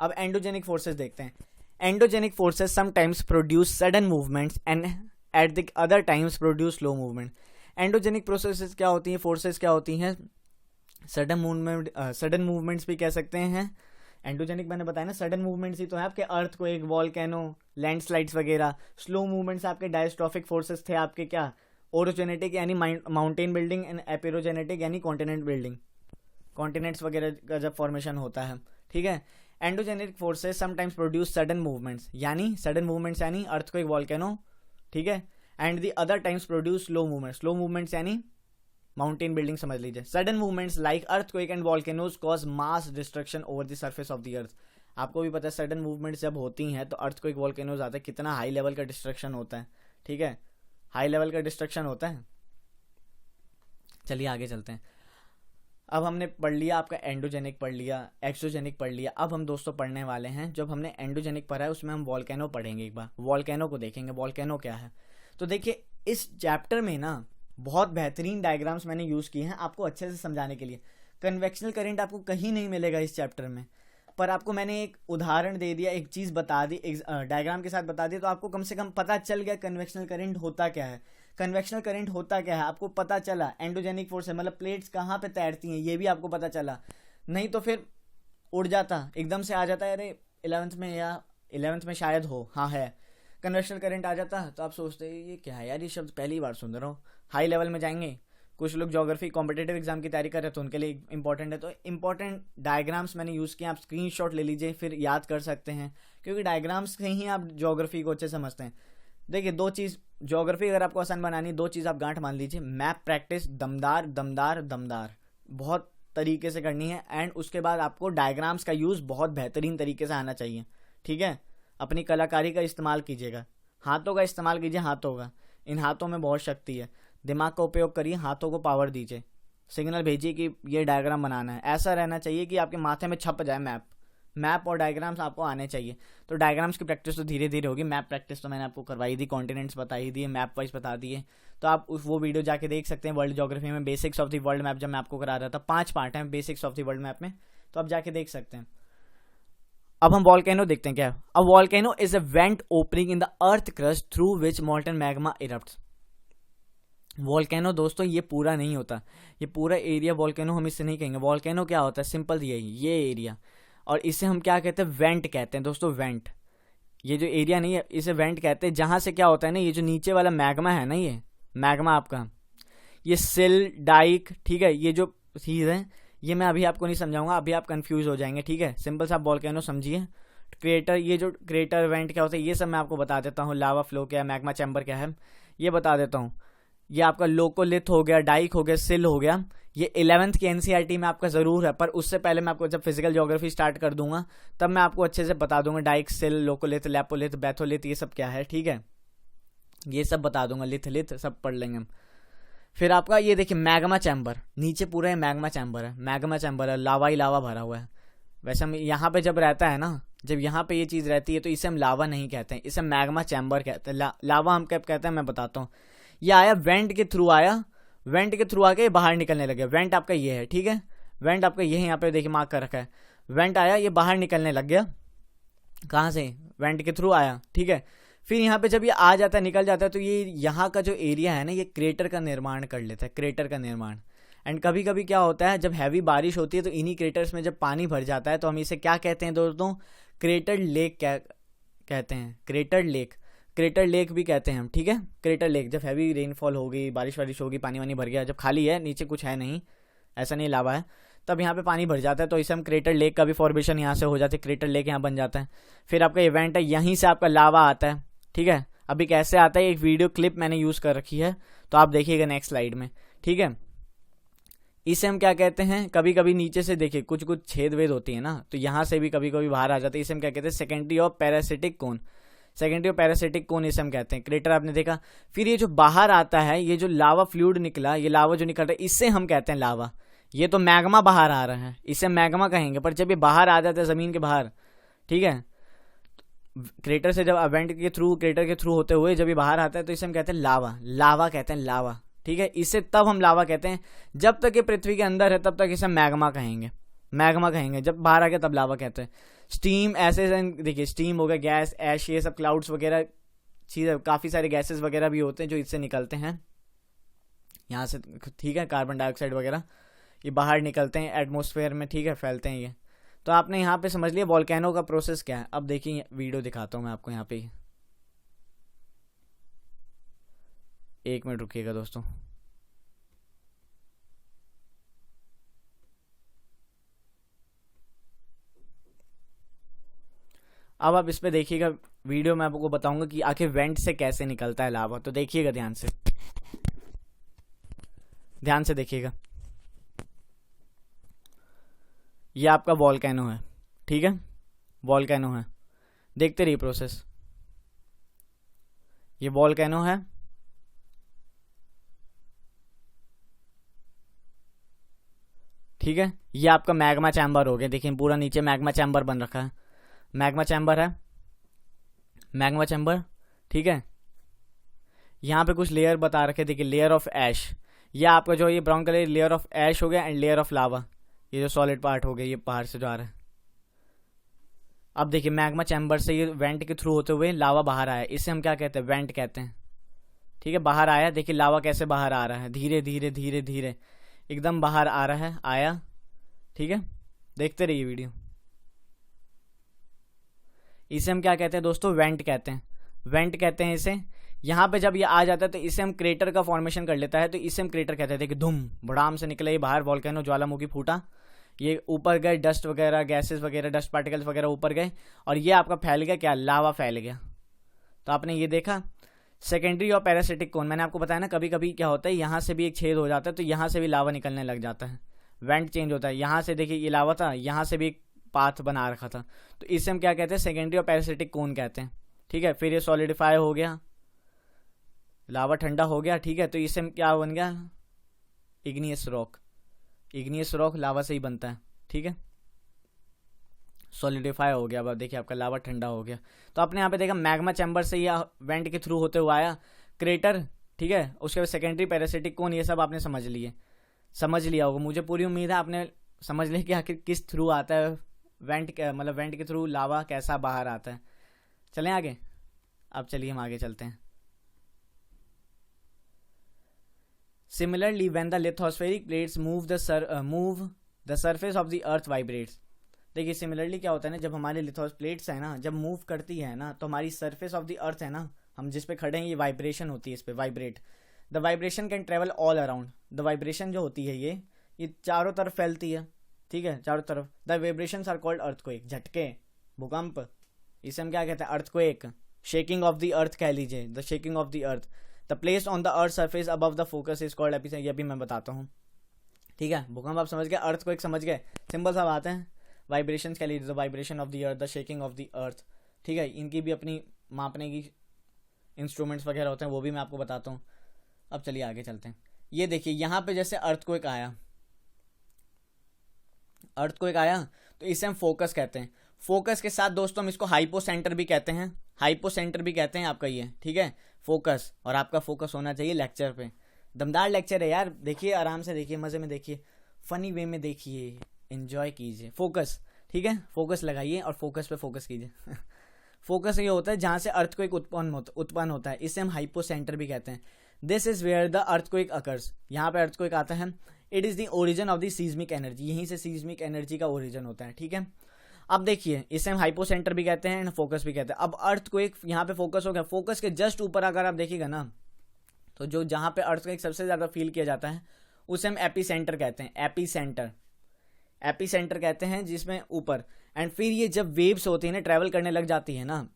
अब एंडोजेनिक फोर्सेस देखते हैं। Endogenic forces sometimes produce sudden movements and at the other times produce slow movement. Endogenic processes क्या होती हैं, फोर्सेस क्या होती हैं, सडन मूवमेंट्स भी कह सकते हैं। एंडोजेनिक मैंने बताया ना, सडन मूवमेंट्स ही तो है आपके अर्थ को, एक वॉल्केनो, लैंडस्लाइड्स वगैरह। स्लो मूवमेंट्स आपके डायस्ट्रॉफिक फोर्सेस थे आपके, क्या, ओरोजेनेटिक यानी माउंटेन बिल्डिंग एंड एपिरोजेनेटिक यानी कॉन्टिनेंट बिल्डिंग, कॉन्टिनेंट्स वगैरह का जब फॉर्मेशन होता है, ठीक है। Endogenic forces sometimes produce sudden movements, यानी सडन मूवमेंट्स यानी अर्थ को एक वॉल्केनो, ठीक है, and the other times produce slow movements यानी माउंटेन बिल्डिंग समझ लीजिए। Sudden movements like earthquake and volcanoes cause mass destruction over the surface of the अर्थ। आपको भी पता है सडन मूवमेंट्स जब होती हैं तो अर्थक्वेक, वॉल्केनोज आता है, कितना हाई लेवल का डिस्ट्रक्शन होता है, ठीक है, हाई लेवल का डिस्ट्रक्शन होता है। चलिए आगे चलते हैं। अब हमने पढ़ लिया आपका एंडोजेनिक, पढ़ लिया एक्सोजेनिक, पढ़ लिया। अब हम दोस्तों पढ़ने वाले हैं, जब हमने एंडोजेनिक पढ़ा है उसमें हम वॉल्केनो पढ़ेंगे। एक बार वॉल्केनो को देखेंगे, वॉल्केनो क्या है। तो देखिए इस चैप्टर में ना बहुत बेहतरीन डायग्राम्स मैंने यूज़ किए हैं आपको अच्छे से समझाने के लिए। कन्वेक्शनल करंट आपको कहीं नहीं मिलेगा इस चैप्टर में, पर आपको मैंने एक उदाहरण दे दिया, एक चीज़ बता दी, एक डायग्राम के साथ बता दिया, तो आपको कम से कम पता चल गया कन्वेक्शनल करंट होता क्या है। कन्वेक्शनल करंट होता क्या है आपको पता चला, एंडोजेनिक फोर्स है, मतलब प्लेट्स कहाँ पे तैरती हैं ये भी आपको पता चला। नहीं तो फिर उड़ जाता, एकदम से आ जाता है, अरे 11th में शायद हो, हाँ है, कन्वेक्शनल करंट आ जाता तो आप सोचते ये क्या है यार, ये शब्द पहली बार सुन रहा हूँ। हाई लेवल में जाएंगे, कुछ लोग ज्योग्राफी कॉम्पिटेटिव एग्जाम की तैयारी कर रहे हैं तो उनके लिए इंपॉर्टेंट है। तो इंपॉर्टेंट डायग्राम्स मैंने यूज़ किए, आप स्क्रीनशॉट ले लीजिए, फिर याद कर सकते हैं, क्योंकि डायग्राम्स से ही आप ज्योग्राफी को अच्छे समझते हैं। देखिए दो चीज़, ज्योग्राफी अगर आपको आसान बनानी, दो चीज़ आप गांठ मान लीजिए, मैप प्रैक्टिस, दमदार दमदार दमदार, बहुत तरीके से करनी है, एंड उसके बाद आपको डायग्राम्स का यूज़ बहुत बेहतरीन तरीके से आना चाहिए, ठीक है। अपनी कलाकारी का इस्तेमाल कीजिएगा, हाथों का इस्तेमाल कीजिए, हाथों का, इन हाथों में बहुत शक्ति है, दिमाग का उपयोग करिए, हाथों को पावर दीजिए, सिग्नल भेजिए कि ये डायग्राम बनाना है। ऐसा रहना चाहिए कि आपके माथे में छप जाए मैप और डायग्राम्स आपको आने चाहिए। तो डायग्राम्स की प्रैक्टिस तो धीरे धीरे होगी, मैप प्रैक्टिस तो मैंने आपको करवाई दी, कॉन्टिनेंट्स बता ही दिए, मैप वाइज बता दिए। तो आप वो वीडियो जाके देख सकते हैं, वर्ल्ड ज्योग्राफी में basics of the world map जब मैं आपको करा रहा था, 5 पार्ट हैं basics of the world map में, तो आप जाके देख सकते हैं। अब हम वॉल्केनो देखते हैं क्या है। A volcano is a vent opening in the earth crust through which molten magma erupts. Volcano दोस्तों ये पूरा नहीं होता, ये पूरा एरिया वॉल्केनो हम इससे नहीं कहेंगे। वॉल्केनो क्या होता है, सिंपल ये एरिया, और इसे हम क्या कहते हैं, वेंट कहते हैं दोस्तों, वेंट। ये जो एरिया नहीं है इसे वेंट कहते हैं, जहां से क्या होता है ना, ये जो नीचे वाला मैग्मा है ना, ये मैग्मा आपका, ये सिल डाइक, ठीक है, ये जो चीज़ है ये मैं अभी आपको नहीं समझाऊंगा, अभी आप कंफ्यूज हो जाएंगे, ठीक है। सिंपल सा वॉल्केनो समझिए। क्रेटर, ये जो क्रेटर वेंट क्या होता है ये सब मैं आपको बता देता हूँ। लावा फ्लो क्या है, मैग्मा चैम्बर क्या है, ये बता देता हूँ। ये आपका लोकोलिथ हो गया, डाइक हो गया, सिल हो गया, ये 11th की एनसीईआरटी में आपका ज़रूर है, पर उससे पहले मैं आपको जब फिजिकल ज्योग्राफी स्टार्ट कर दूंगा तब मैं आपको अच्छे से बता दूंगा डाइक, सिल, लोकोलिथ, लेपोलिथ, बैथोलिथ ये सब क्या है, ठीक है, ये सब बता दूंगा, लिथ सब पढ़ लेंगे हम। फिर आपका ये देखिए मैग्मा चैम्बर, नीचे पूरा मैग्मा चैम्बर है, मैग्मा चैम्बर है, लावा ही लावा भरा हुआ है। वैसे हम यहाँ पे जब रहता है ना, जब यहाँ पे ये चीज़ रहती है तो इसे हम लावा नहीं कहते हैं, इसे मैग्मा चैम्बर कहते हैं। लावा हम कब कहते हैं मैं बताता हूँ। ये आया वेंट के थ्रू, आया वेंट के थ्रू आके बाहर निकलने लगे। वेंट आपका ये है, ठीक है, वेंट आपका ये है, यहाँ पे देखिए मार्क कर रखा है। वेंट आया, ये बाहर निकलने लग गया, कहाँ से, वेंट के थ्रू आया, ठीक है। फिर यहाँ पे जब ये आ जाता है, निकल जाता है, तो ये यहाँ का जो एरिया है ना, ये क्रेटर का निर्माण कर लेता है, क्रेटर का निर्माण। एंड कभी कभी क्या होता है, जब हैवी बारिश होती है तो इन्हीं क्रेटर्स में जब पानी भर जाता है तो हम इसे क्या कहते हैं दोस्तों, क्रेटर लेक क्या कहते हैं, क्रेटर लेक भी कहते हैं हम, ठीक है। क्रेटर लेक, जब हैवी रेनफॉल होगी, बारिश वारिश होगी, पानी वानी भर गया, जब खाली है, नीचे कुछ है नहीं, ऐसा नहीं लावा है, तब यहाँ पे पानी भर जाता है तो इसे हम क्रेटर लेक का भी फॉर्मेशन यहाँ से हो जाती है, क्रेटर लेक यहाँ बन जाता है। फिर आपका इवेंट है, यहीं से आपका लावा आता है, ठीक है। अभी कैसे आता है, एक वीडियो क्लिप मैंने यूज़ कर रखी है, तो आप देखिएगा नेक्स्ट स्लाइड में, ठीक है। इसे हम क्या कहते हैं, कभी कभी नीचे से देखिए कुछ कुछ छेद वेद होती है ना, तो यहाँ से भी कभी कभी बाहर आ जाते हैं, इसे हम क्या कहते हैं, secondary of parasitic cone, secondary of parasitic cone इसे हम कहते हैं। क्रेटर आपने देखा। फिर ये जो बाहर आता है, ये जो लावा फ्लूइड निकला, ये लावा जो निकल रहा है, इससे हम कहते हैं लावा। ये तो मैग्मा बाहर आ रहा है, इसे मैग्मा कहेंगे, पर जब ये बाहर आ जाता है ज़मीन के बाहर, ठीक है, क्रेटर से जब वेंट के थ्रू, क्रेटर के थ्रू होते हुए जब ये बाहर आता है तो इसे हम कहते हैं लावा, लावा कहते हैं, लावा, ठीक है। इसे तब हम लावा कहते हैं, जब तक ये पृथ्वी के अंदर है तब तक इसे मैग्मा कहेंगे, मैग्मा कहेंगे, जब बाहर आ गया तब लावा कहते हैं। स्टीम, ऐसे देखिए, स्टीम हो गया, गैस, ऐश, ये सब क्लाउड्स वगैरह चीज़ें, काफ़ी सारे गैसेस वगैरह भी होते हैं जो इससे निकलते हैं यहाँ से, ठीक है, कार्बन डाइऑक्साइड वगैरह, ये बाहर निकलते हैं एटमॉस्फेयर में, ठीक है, फैलते हैं ये। तो आपने यहाँ पे समझ लिया वॉल्केनो का प्रोसेस क्या है। अब देखिए वीडियो दिखाता हूँ मैं आपको यहाँ पे, 1 मिनट रुकिएगा दोस्तों। अब आप इस पे देखिएगा, वीडियो में आपको बताऊंगा कि आखिर वेंट से कैसे निकलता है लावा। तो देखिएगा ध्यान से, ध्यान से देखिएगा। ये आपका वॉल्केनो है, ठीक है, वॉल्केनो है, देखते रहिए प्रोसेस। ये वॉल्केनो है, ठीक है। ये आपका मैग्मा चैम्बर हो गया, देखिए पूरा नीचे मैग्मा चैम्बर बन रखा है, मैग्मा चैम्बर है, मैग्मा चैम्बर, ठीक है। यहाँ पे कुछ लेयर बता रखे, देखिए लेयर ऑफ ऐश, ये आपका जो ये ब्राउन कलर लेयर ऑफ ऐश हो गया, एंड लेयर ऑफ लावा, ये जो सॉलिड पार्ट हो गया, ये बाहर से जो आ रहा है। अब देखिए मैग्मा चैम्बर से ये वेंट के थ्रू होते हुए लावा बाहर आया, इसे हम क्या कहते हैं, वेंट कहते हैं, ठीक है। बाहर आया, देखिए लावा कैसे बाहर आ रहा है, धीरे धीरे धीरे धीरे एकदम बाहर आ रहा है, आया, ठीक है। देखते रहिए वीडियो। इसे हम क्या कहते हैं दोस्तों, वेंट कहते हैं, वेंट कहते हैं इसे। यहाँ पे जब ये आ जाता है तो इसे हम क्रेटर का फॉर्मेशन कर लेता है, तो इसे हम क्रेटर कहते थे कि धूम बड़ाम से निकले ये बाहर, वॉल्केनो ज्वालामुखी फूटा, ये ऊपर गए, डस्ट वगैरह, गैसेस वगैरह, डस्ट पार्टिकल्स वगैरह ऊपर गए, और ये आपका फैल गया क्या, लावा फैल गया। तो आपने ये देखा सेकेंडरी और पैरासिटिक कोन, मैंने आपको बताया ना, कभी कभी क्या होता है यहाँ से भी एक छेद हो जाता है तो यहाँ से भी लावा निकलने लग जाता है, वेंट चेंज होता है। यहाँ से देखिए ये लावा था, यहाँ से भी एक पाथ बना रखा था, तो इसे हम क्या कहते हैं, सेकेंडरी और पैरासिटिक कोन कहते हैं। ठीक है, फिर ये सॉलिडिफाई हो गया, लावा ठंडा हो गया। ठीक है, तो इसे हम क्या बन गया, इग्नियस रॉक। इग्नियस रॉक लावा से ही बनता है। ठीक है, सॉलिडिफाई हो गया। अब देखिए आपका लावा ठंडा हो गया। तो आपने यहाँ पे देखा मैग्मा चैम्बर से या वेंट के थ्रू होते हुए आया क्रेटर। ठीक है, उसके बाद सेकेंडरी पैरासिटिक कोन, ये सब आपने समझ लिया होगा। मुझे पूरी उम्मीद है आपने समझ लिया कि आखिर किस थ्रू आता है वेंट, मतलब वेंट के थ्रू लावा कैसा बाहर आता है। चलें आगे। अब चलिए हम आगे चलते हैं। Similarly when the lithospheric plates move the surface of the earth vibrates. देखिए सिमिलरली क्या होता है ना, जब हमारे लिथोस प्लेट्स है ना, जब मूव करती है ना, तो हमारी सरफेस ऑफ द अर्थ है ना, हम जिस पे खड़े हैं, ये वाइब्रेशन होती है, इस पे vibrate. The vibration can travel all around. The vibration जो होती है ये चारों तरफ फैलती है। ठीक है, चारों तरफ। The vibrations are called earthquake, झटके, भूकंप। इसे हम क्या कहते हैं, earthquake, shaking of the earth कह लीजिए, the shaking of the earth. The place on the earth surface above the focus is called epicentre. ये भी मैं बताता हूँ। ठीक है, भूकंप आप समझ गए, अर्थक्वेक समझ गए, सिंपल सा बात है। वाइब्रेशन कह लीजिए, the vibration of the earth, the shaking of the अर्थ। ठीक है, इनकी भी अपनी मापने की इंस्ट्रूमेंट्स वगैरह होते हैं, वो भी मैं आपको बताता हूँ। अब चलिए आगे चलते हैं। ये देखिए यहाँ पे जैसे अर्थक्वेक आया, तो इसे हम फोकस कहते हैं। फोकस के साथ दोस्तों हम इसको हाइपोसेंटर भी कहते हैं आपका ये। ठीक है, फोकस, और आपका फोकस होना चाहिए लेक्चर पे। दमदार लेक्चर है यार, देखिए आराम से देखिए, मजे में देखिए, फनी वे में देखिए, एंजॉय कीजिए। फोकस, ठीक है, फोकस लगाइए और फोकस पे फोकस कीजिए। फोकस ये होता है जहां से अर्थक्वेक उत्पन्न होता है, इसे हम हाइपोसेंटर भी कहते हैं। This is where the earthquake occurs. यहाँ पे अर्थक्वेक आता है। It is the origin of the seismic energy, यहीं से सीज्मिक एनर्जी का ओरिजिन होता है। ठीक है, अब देखिए इसे हम हाइपोसेंटर भी कहते हैं, फोकस भी कहते हैं। अब अर्थक्वेक यहाँ पे फोकस हो गया, फोकस के जस्ट ऊपर अगर आप देखिएगा ना, तो जो जहाँ पे अर्थक्वेक सबसे ज्यादा फील किया जाता है उसे हम एपीसेंटर कहते हैं। एपीसेंटर कहते हैं जिसमें ऊपर। एंड फिर ये जब वेव्स होती है ना, ट्रैवल करने लग जाती है ना,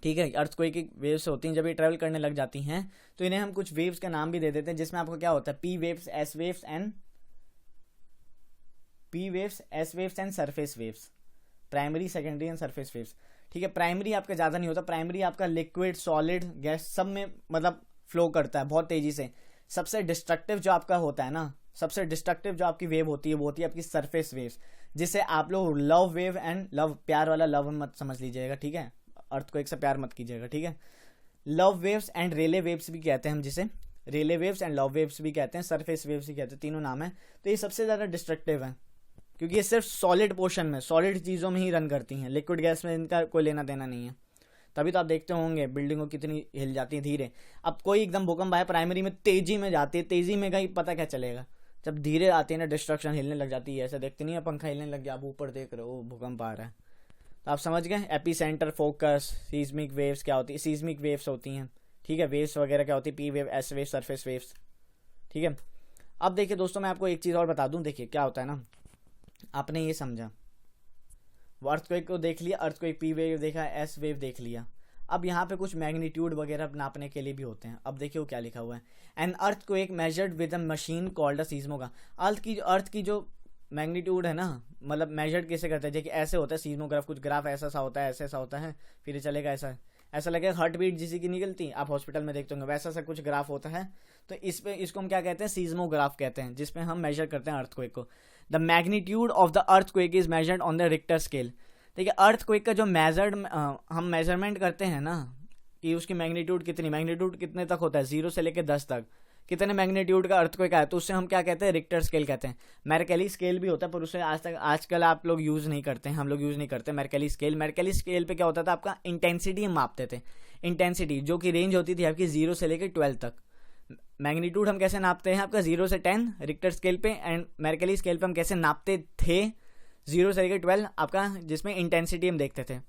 ठीक है, अर्थक्वेक की वेव्स होती हैं, जब ये ट्रैवल करने लग जाती हैं तो इन्हें हम कुछ वेव्स का नाम भी दे देते हैं, जिसमें आपको क्या होता है, P waves, S waves and surface waves. Primary, secondary and surface waves. ठीक है, प्राइमरी आपका ज़्यादा नहीं होता, प्राइमरी आपका लिक्विड, सॉलिड, गैस सब में मतलब फ्लो करता है बहुत तेजी से। सबसे डिस्ट्रक्टिव जो आपका होता है ना, सबसे डिस्ट्रक्टिव जो आपकी वेव होती है वो होती है आपकी सरफेस वेव्स, जिसे आप लोग लव वेव एंड लव, प्यार वाला लव मत समझ लीजिएगा। ठीक है, अर्थक्वेक से प्यार मत कीजिएगा। ठीक है, love waves and Rayleigh waves भी कहते हैं हम, जिसे रेले वेव्स एंड लव वेव्स भी कहते हैं, सरफेस वेव्स भी कहते हैं, तीनों नाम है। तो ये सबसे ज़्यादा डिस्ट्रक्टिव है, क्योंकि ये सिर्फ सॉलिड पोर्शन में, सॉलिड चीज़ों में ही रन करती हैं, लिक्विड गैस में इनका कोई लेना देना नहीं है। तभी तो आप देखते होंगे बिल्डिंगों कितनी हिल जाती है धीरे। अब कोई एकदम भूकंप आया, प्राइमरी में तेजी में जाती है, तेजी में कहीं पता क्या चलेगा, जब धीरे आती है ना, डिस्ट्रक्शन हिलने लग जाती है। ऐसा देखते नहीं है, पंखा हिलने लग गया, आप ऊपर देख रहे हो भूकंप आ रहा है। तो आप समझ गए, एपीसेंटर, फोकस, सीस्मिक वेव्स क्या होती है, सीस्मिक वेव्स होती हैं। ठीक है, वेव्स वगैरह क्या होती है, P wave, S wave, surface waves. ठीक है, अब देखिए दोस्तों मैं आपको एक चीज़ और बता दूं। देखिए क्या होता है ना, आपने ये समझा, अर्थक्वेक को देख लिया, अर्थक्वेक पी वेव देखा, एस वेव देख लिया। अब यहाँ पे कुछ मैग्नीट्यूड वगैरह नापने के लिए भी होते हैं। अब देखिए वो क्या लिखा हुआ है, an earthquake measured with a machine called a seismograph. Earth की जो मैग्नीट्यूड है ना, मतलब मेजर्ड कैसे करते हैं, जैसे ऐसे होता है सीस्मोग्राफ, कुछ ग्राफ ऐसा सा होता है, ऐसा होता है, फिर चलेगा ऐसा लगेगा हार्ट बीट जिसी की निकलती, आप हॉस्पिटल में देखते होंगे, वैसा सा कुछ ग्राफ होता है। तो इसको हम क्या कहते हैं, सीस्मोग्राफ कहते हैं, जिसमें हम मेजर करते हैं अर्थक्वेक को। The magnitude of the earthquake is measured on the Richter scale. देखिए अर्थक्वेक का जो हम मेजरमेंट करते हैं ना, कि उसकी मैग्नीट्यूड कितने तक होता है, 0 से लेकर 10 तक, कितने मैग्नीट्यूड का अर्थक्वेक आया, तो उससे हम क्या कहते हैं, रिक्टर स्केल कहते हैं। मेर्केली स्केल भी होता है, पर उसे आजकल आप लोग यूज़ नहीं करते हैं, हम लोग यूज़ नहीं करते मेर्केली स्केल पे क्या होता था, आपका इंटेंसिटी हम मापते थे। इंटेंसिटी जो कि रेंज होती थी आपकी 0 से लेकर 12 तक। मैग्नीट्यूड हम कैसे नापते हैं, आपका 0 से 10 रिक्टर स्केल पे, एंड मेर्केली स्केल पे हम कैसे नापते थे, 0 से लेकर 12 आपका, जिसमें इंटेंसिटी हम देखते थे।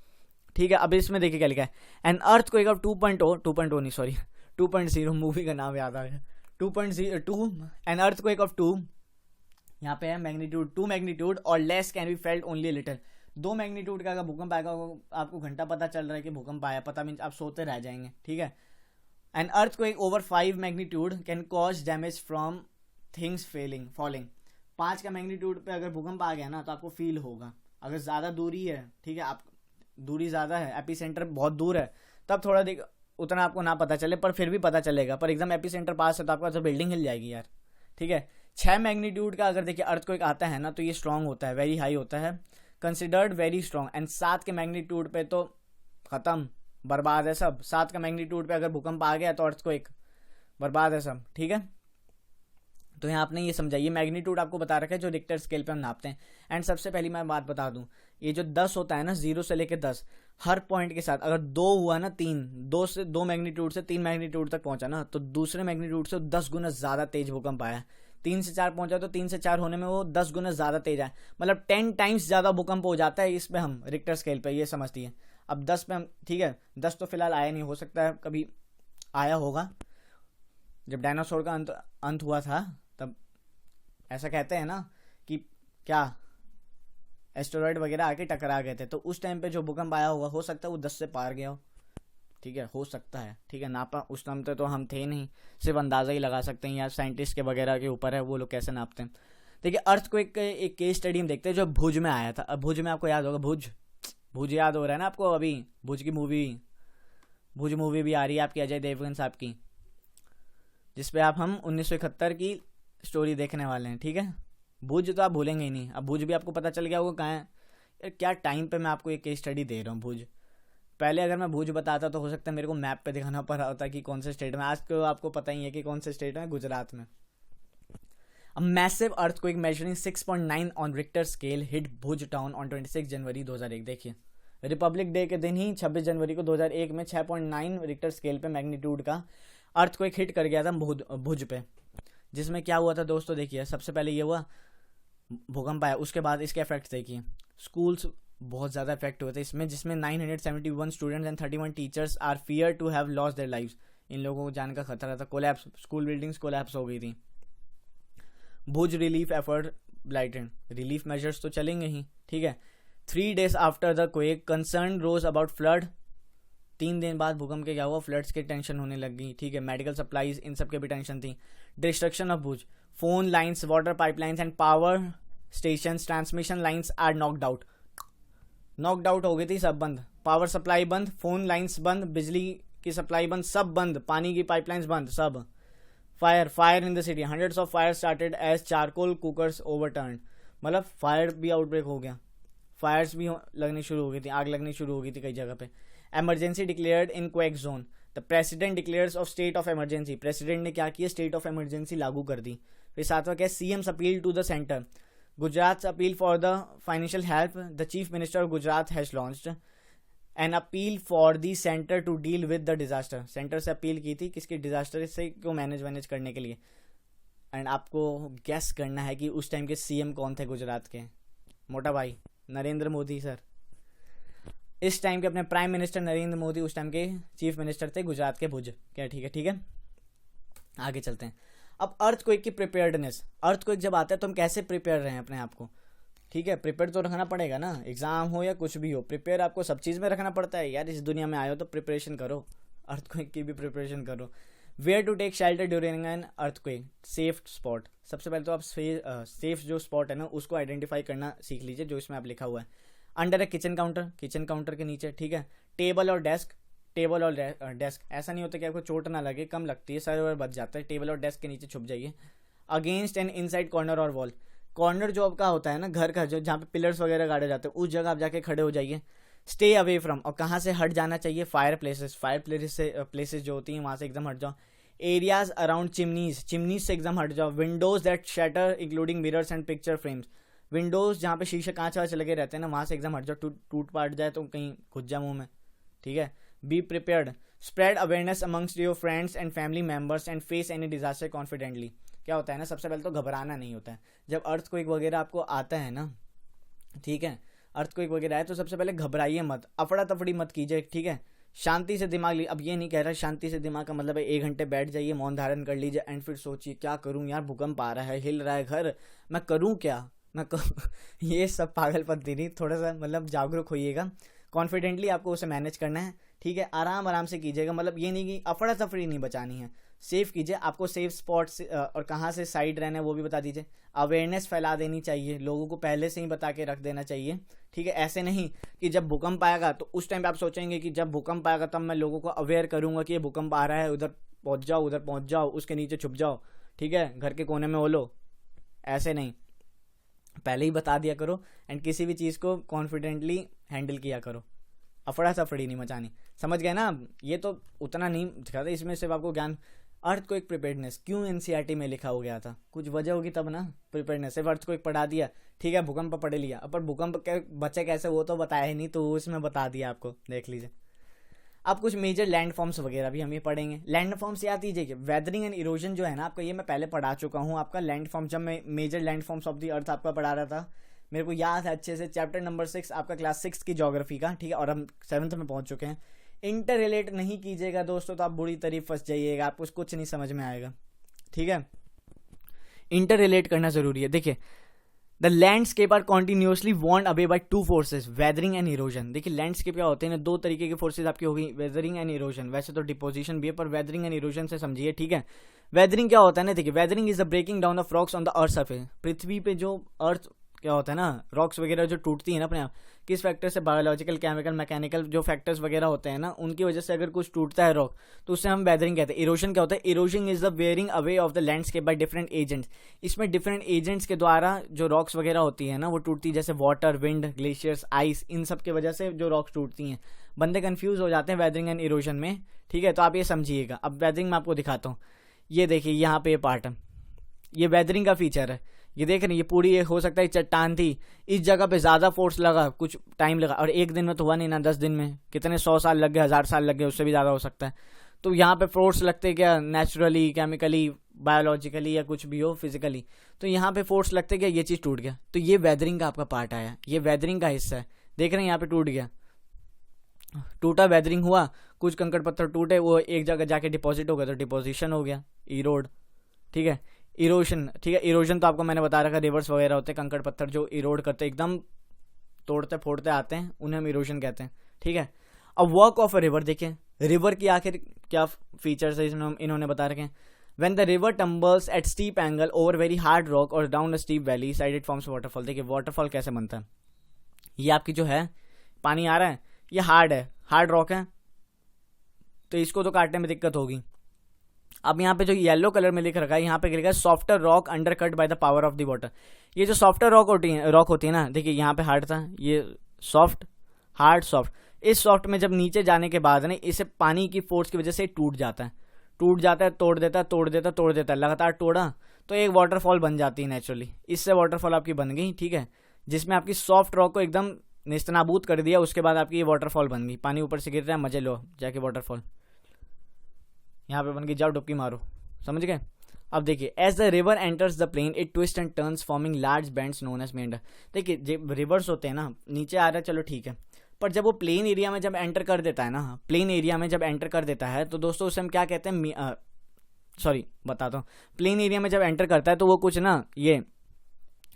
ठीक है, अब इसमें देखिए क्या लिखा है, एन अर्थक्वेक ऑफ 2.0 मूवी का नाम याद आ गया, 2.02 एन अर्थक्वेक ऑफ 2, यहाँ पे है मैग्नीट्यूड 2 मैग्नीट्यूड और less can be felt only little. 2 magnitude का अगर भूकंप आएगा, आपको घंटा पता चल रहा है कि भूकंप आया, पता मीन्स आप सोते रह जाएंगे। ठीक है, an earthquake over 5 magnitude can cause damage from things falling. 5 का मैग्नीट्यूड पे अगर भूकंप आ गया ना तो आपको फील होगा। अगर ज़्यादा दूरी है, ठीक है, आप दूरी ज़्यादा है, एपी सेंटर बहुत दूर है, तब थोड़ा देख उतना आपको ना पता चले, पर फिर भी पता चलेगा। पर एकदम एपी सेंटर पास है तो आपका तो बिल्डिंग हिल जाएगी यार, ठीक है। 6 मैग्नीट्यूड का अगर देखिए अर्थक्वेक आता है ना तो ये स्ट्रांग होता है, वेरी हाई होता है, कंसिडर्ड वेरी स्ट्रांग। एंड 7 के मैग्नीट्यूड पे तो खत्म, बर्बाद है सब। 7 का मैग्नीट्यूड पे अगर भूकंप आ गया तो अर्थक्वेक, बर्बाद है सब, ठीक है। तो यहाँ आपने ये समझाइए, मैग्नीट्यूड आपको बता रखा है जो रिक्टर स्केल पे हम नापते हैं। एंड सबसे पहली मैं बात बता दूं, ये जो 10 होता है ना, 0 से लेके 10, हर पॉइंट के साथ अगर 2 हुआ ना, 2 मैग्नीट्यूड से 3 मैग्नीट्यूड तक पहुंचा ना, तो दूसरे मैग्नीट्यूड से 10 गुना ज्यादा तेज भूकंप आया। 3 से 4 पहुंचा तो 3 से 4 होने में वो 10 गुना ज्यादा तेज आया, मतलब 10 टाइम्स ज्यादा भूकंप हो जाता है इसमें हम रिक्टर स्केल पे, ये समझती है। अब 10 पे हम, ठीक है, 10 तो फिलहाल आया नहीं, हो सकता है कभी आया होगा, जब डायनासोर का अंत हुआ था तब ऐसा कहते हैं ना कि क्या एस्टेरॉयड वगैरह आके टकरा गए थे, तो उस टाइम पे जो भूकंप आया होगा, हो सकता है वो 10 से पार गया हो, ठीक है, हो सकता है, ठीक है। नापा उस टाइम तो हम थे नहीं, सिर्फ अंदाजा ही लगा सकते हैं, या साइंटिस्ट के वगैरह के ऊपर है वो लोग कैसे नापते हैं। देखिए अर्थक्वेक एक केस स्टडी हम देखते हैं जो भुज में आया था। अब भुज में आपको याद होगा, भुज याद हो रहा है ना आपको, अभी भुज की मूवी, भुज मूवी भी आ रही है आपकी अजय देवगन साहब की, जिसपे आप हम 1971 की स्टोरी देखने वाले हैं, ठीक है। भुज तो आप भूलेंगे ही नहीं, अब भुज भी आपको पता चल गया होगा कहाँ है यार। क्या टाइम पे मैं आपको एक केस स्टडी दे रहा हूँ भुज। पहले अगर मैं भुज बताता तो हो सकता है मेरे को मैप पे दिखाना पड़ा होता कि कौन से स्टेट में। आज तो आपको पता ही है कि कौन से स्टेट में, गुजरात में। A massive earthquake measuring 6.9 on Richter scale hit Bhuj town on 26 जनवरी 2001। देखिए रिपब्लिक डे के दिन ही 26 जनवरी को 2001 में 6.9 रिक्टर स्केल पे मैग्नीट्यूड का अर्थक्वेक हिट कर गया था भुज पे। जिसमें क्या हुआ था दोस्तों, देखिए सबसे पहले ये हुआ भूकंप आया, उसके बाद इसके इफेक्ट देखिए। स्कूल्स बहुत ज़्यादा इफेक्ट हुए थे इसमें, जिसमें 971 students and 31 teachers are fear to have lost their lives. इन लोगों को जान का खतरा था। कोलैप्स, स्कूल बिल्डिंग्स कोलैप्स हो गई थी। Bhuj relief effort blighted, relief measures तो चलेंगे ही, ठीक है। 3 days after the quake concern rose about flood. 3 दिन बाद भूकंप के क्या हुआ, फ्लड्स की टेंशन होने लगी, ठीक है। मेडिकल सप्लाईज इन सब के भी टेंशन थी। Destruction of Bhuj, phone lines, water pipelines and power station transmission lines are knocked out. Knocked out हो गई थी, सब बंद, पावर सप्लाई बंद, फोन लाइन्स बंद, बिजली की सप्लाई बंद, सब बंद, पानी की पाइपलाइंस बंद, सब। Fire in the city, hundreds of fire started as charcoal cookers overturn. मतलब फायर भी आउटब्रेक हो गया, फायर्स भी लगनी शुरू हो गई थी, आग लगनी शुरू हो गई थी कई जगह पे। Emergency declared in quake zone, the president declares of state of emergency. President ने क्या किया, स्टेट ऑफ इमरजेंसी लागू कर दी। फिर सातवां क्या, CMs appeal to the centre, Gujarat appeal for the financial help, the chief minister of Gujarat has launched an appeal for the centre to deal with the disaster. Centre से appeal की थी किसकी, disaster से को मैनेज करने के लिए। एंड आपको गैस करना है कि उस टाइम के सीएम कौन थे गुजरात के, मोटा भाई नरेंद्र मोदी सर। इस टाइम के अपने प्राइम मिनिस्टर नरेंद्र मोदी उस टाइम के चीफ मिनिस्टर थे गुजरात के, भुज। क्या ठीक है, ठीक है, आगे चलते हैं। अब अर्थक्वेक की प्रिपेयर्डनेस, अर्थक्वेक जब आता है तो हम कैसे प्रिपेयर रहे अपने आप को, ठीक है। प्रिपेयर तो रखना पड़ेगा ना, एग्जाम हो या कुछ भी हो, प्रिपेयर आपको सब चीज़ में रखना पड़ता है यार। इस दुनिया में आए हो तो प्रिपरेशन करो, अर्थक्वेक की भी प्रिपरेशन करो। Where to take shelter during an earthquake, safe spot. सबसे पहले तो आप सेफ जो स्पॉट है ना उसको आइडेंटिफाई करना सीख लीजिए, जो इसमें आप लिखा हुआ है। अंडर ए किचन काउंटर, किचन काउंटर के नीचे, ठीक है। टेबल और डेस्क, टेबल और डेस्क, ऐसा नहीं होता कि आपको चोट ना लगे, कम लगती है, सर वर बच जाता है। टेबल और डेस्क के नीचे छुप जाइए। अगेंस्ट एन इनसाइड कॉर्नर और वॉल, कॉर्नर जो आपका होता है ना घर का, जो जहाँ पे पिलर्स वगैरह गाड़े जाते हैं, उस जगह आप जाके खड़े हो जाइए। स्टे अवे फ्रॉम, और कहाँ से हट जाना चाहिए, फायर प्लेसेस जो होती हैं वहाँ से एकदम हट जाओ। एरियाज अराउंड चिमनीज से एकदम हट जाओ। Windows that shutter including mirrors and picture frames, Windows जहाँ पे शीशे कांच वाच लगे रहते हैं ना वहाँ से एकदम हट जाओ, टूट पाट जाए तो कहीं घुस जाए मुँह में, ठीक है। Be prepared, spread awareness amongst your friends and family members and face any disaster confidently. क्या होता है ना, सबसे पहले तो घबराना नहीं होता है। जब अर्थक्वेक वगैरह आपको आता है ना, ठीक है, अर्थक्वेक वगैरह आए तो सबसे पहले घबराइए मत, अफड़ा तफड़ी मत कीजिए, ठीक है। शांति से दिमाग ली, अब ये नहीं कह रहा शांति से दिमाग का मतलब है 1 घंटे बैठ जाइए, मौन धारण कर लीजिए एंड फिर सोचिए क्या करूं यार, भूकंप आ रहा है, हिल रहा है घर, मैं करूं क्या, ये सब पागलपंती नहीं, थोड़ा सा मतलब जागरूक होइएगा। कॉन्फिडेंटली आपको उसे मैनेज करना है, ठीक है। आराम आराम से कीजिएगा, मतलब ये नहीं कि अफड़ा तफड़ी नहीं बचानी है, सेव कीजिए, आपको सेफ स्पॉट से और कहाँ से साइड रहना है वो भी बता दीजिए। अवेयरनेस फैला देनी चाहिए, लोगों को पहले से ही बता के रख देना चाहिए, ठीक है। ऐसे नहीं कि जब भूकंप आएगा तो उस टाइम पे आप सोचेंगे कि जब भूकंप आएगा तब मैं लोगों को अवेयर करूंगा कि ये भूकंप आ रहा है, उधर पहुंच जाओ, उधर पहुंच जाओ, उसके नीचे छुप जाओ, ठीक है, घर के कोने में हो लो। ऐसे नहीं, पहले ही बता दिया करो एंड किसी भी चीज़ को कॉन्फिडेंटली हैंडल किया करो, अफड़ा सफड़ी नहीं मचानी, समझ गए ना। ये तो उतना नहीं दिखाता, इसमें सिर्फ आपको ज्ञान। अर्थ को एक प्रिपेयर्डनेस क्यों एनसीईआरटी में लिखा हो गया था, कुछ वजह होगी तब ना। प्रिपेयर्डनेस सिर्फ अर्थ को एक पढ़ा दिया, ठीक है, भूकंप पढ़ लिया, अब भूकंप के बचे कैसे वो तो बताया ही नहीं, तो उसमें बता दिया आपको, देख लीजिए। अब कुछ मेजर लैंड फॉर्म्स वगैरह भी हम ये पढ़ेंगे। लैंड फॉर्म्स याद कीजिए, वेदरिंग एंड इरोजन जो है ना आपका, ये मैं पहले पढ़ा चुका हूँ आपका। लैंड फॉर्म जब मैं major landforms of the earth आपका पढ़ा रहा था, मेरे को याद है अच्छे से, चैप्टर नंबर 6 आपका क्लास 6 की ज्योग्राफी का, ठीक है, और हम 7th में पहुंच चुके हैं। इंटर रिलेट नहीं कीजिएगा दोस्तों तो आप बुरी तरह फंस जाइएगा, आपको कुछ नहीं समझ में आएगा, ठीक है। इंटर रिलेट करना जरूरी है। देखिए, the landscape are continuously worn away by two forces, weathering and erosion. देखिए लैंडस्केप क्या होते हैं, दो तरीके के फोर्सेज आपकी हो गई, वेदरिंग एंड इरोजन। वैसे तो डिपोजिशन भी है पर वेदरिंग एंड इरोजन से समझिए, ठीक है। वेदरिंग क्या होता है ना, देखिए, weathering is the breaking down of rocks on the earth surface. पृथ्वी पे जो अर्थ क्या होता है ना, रॉक्स वगैरह जो टूटती है ना अपने आप, किस फैक्टर से, बायोलॉजिकल, केमिकल, मैकेनिकल जो फैक्टर्स वगैरह होते हैं ना, उनकी वजह से अगर कुछ टूटता है रॉक तो उससे हम वेदरिंग कहते हैं। इरोजन क्या होता है, erosion is the wearing away of the landscape by different agents. इसमें डिफरेंट एजेंट्स के द्वारा जो रॉक्स वगैरह होती है ना वो टूटती है, जैसे वाटर, विंड, ग्लेशियर्स, आइस, इन सब की वजह से जो रॉक्स टूटती हैं। बंदे कंफ्यूज हो जाते हैं वेदरिंग एंड इरोजन में, ठीक है, तो आप ये समझिएगा। अब वेदरिंग में आपको दिखाता हूँ, ये देखिए यहाँ पे ये पार्ट है, ये वेदरिंग का फीचर है। ये देख रहे हैं, ये पूरी, ये हो सकता है चट्टान थी, इस जगह पे ज्यादा फोर्स लगा, कुछ टाइम लगा, और एक दिन में तो हुआ नहीं ना, 10 दिन में कितने 100 साल लग गए, 1000 साल लग गए, उससे भी ज्यादा हो सकता है। तो यहाँ पे फोर्स लगते क्या, नेचुरली, केमिकली, बायोलॉजिकली या कुछ भी हो, फिजिकली, तो यहाँ पे फोर्स लगते क्या, ये चीज टूट गया, तो ये वेदरिंग का आपका पार्ट आया, ये वेदरिंग का हिस्सा है। देख रहे हैं यहाँ पे टूट गया, टूटा, वेदरिंग हुआ, कुछ कंकड़ पत्थर टूटे, वो एक जगह जाके डिपॉजिट हो गया तो डिपोजिशन हो गया, इरोड, ठीक है। इरोजन, ठीक है, इरोजन तो आपको मैंने बता रखा, रिवर्स वगैरह होते हैं, कंकड़ पत्थर जो इरोड करते एकदम तोड़ते फोड़ते आते हैं, उन्हें हम इरोजन कहते हैं, ठीक है। अब वर्क ऑफ अ रिवर, देखिए रिवर की आखिर क्या फीचर्स है इसमें इन्होंने बता रखे हैं। When the river tumbles at steep angle over very hard rock और down a steep valley side it forms waterfall. देखिए वाटरफॉल कैसे बनता है, ये आपकी जो है पानी आ रहा है, ये हार्ड है, हार्ड रॉक है, तो इसको तो काटने में दिक्कत होगी। अब यहाँ पे जो येलो कलर में लिख रखा है, यहाँ पे लिखा है softer rock under cut by the power of the water. ये जो सॉफ्टर रॉक होती है ना, देखिए यहाँ पे हार्ड था, ये सॉफ्ट, हार्ड, सॉफ्ट। इस सॉफ्ट में जब नीचे जाने के बाद ना, इसे पानी की फोर्स की वजह से टूट जाता है, टूट जाता है, तोड़ देता है, तोड़ देता है, तोड़ देता है, लगातार तोड़ा तो एक वाटरफॉल बन जाती है नेचुरली। इससे वाटरफॉल आपकी बन गई, ठीक है, जिसमें आपकी सॉफ्ट रॉक को एकदम नेस्तनाबूद कर दिया, उसके बाद आपकी ये वाटरफॉल बन गई। पानी ऊपर से गिर रहा है, मजे लो जाके वाटरफॉल, यहाँ पे बन गई, जाओ डुबकी मारो, समझ गए। अब देखिए, as the river enters the plain it twist and turns forming large bends known as meander. देखिए जब रिवर्स होते हैं ना, नीचे आ रहा है चलो ठीक है, पर जब वो प्लेन एरिया में जब एंटर कर देता है ना, प्लेन एरिया में जब एंटर कर देता है तो दोस्तों उसे हम क्या कहते हैं, सॉरी बताता हूँ, प्लेन एरिया में जब एंटर करता है तो वो कुछ ना ये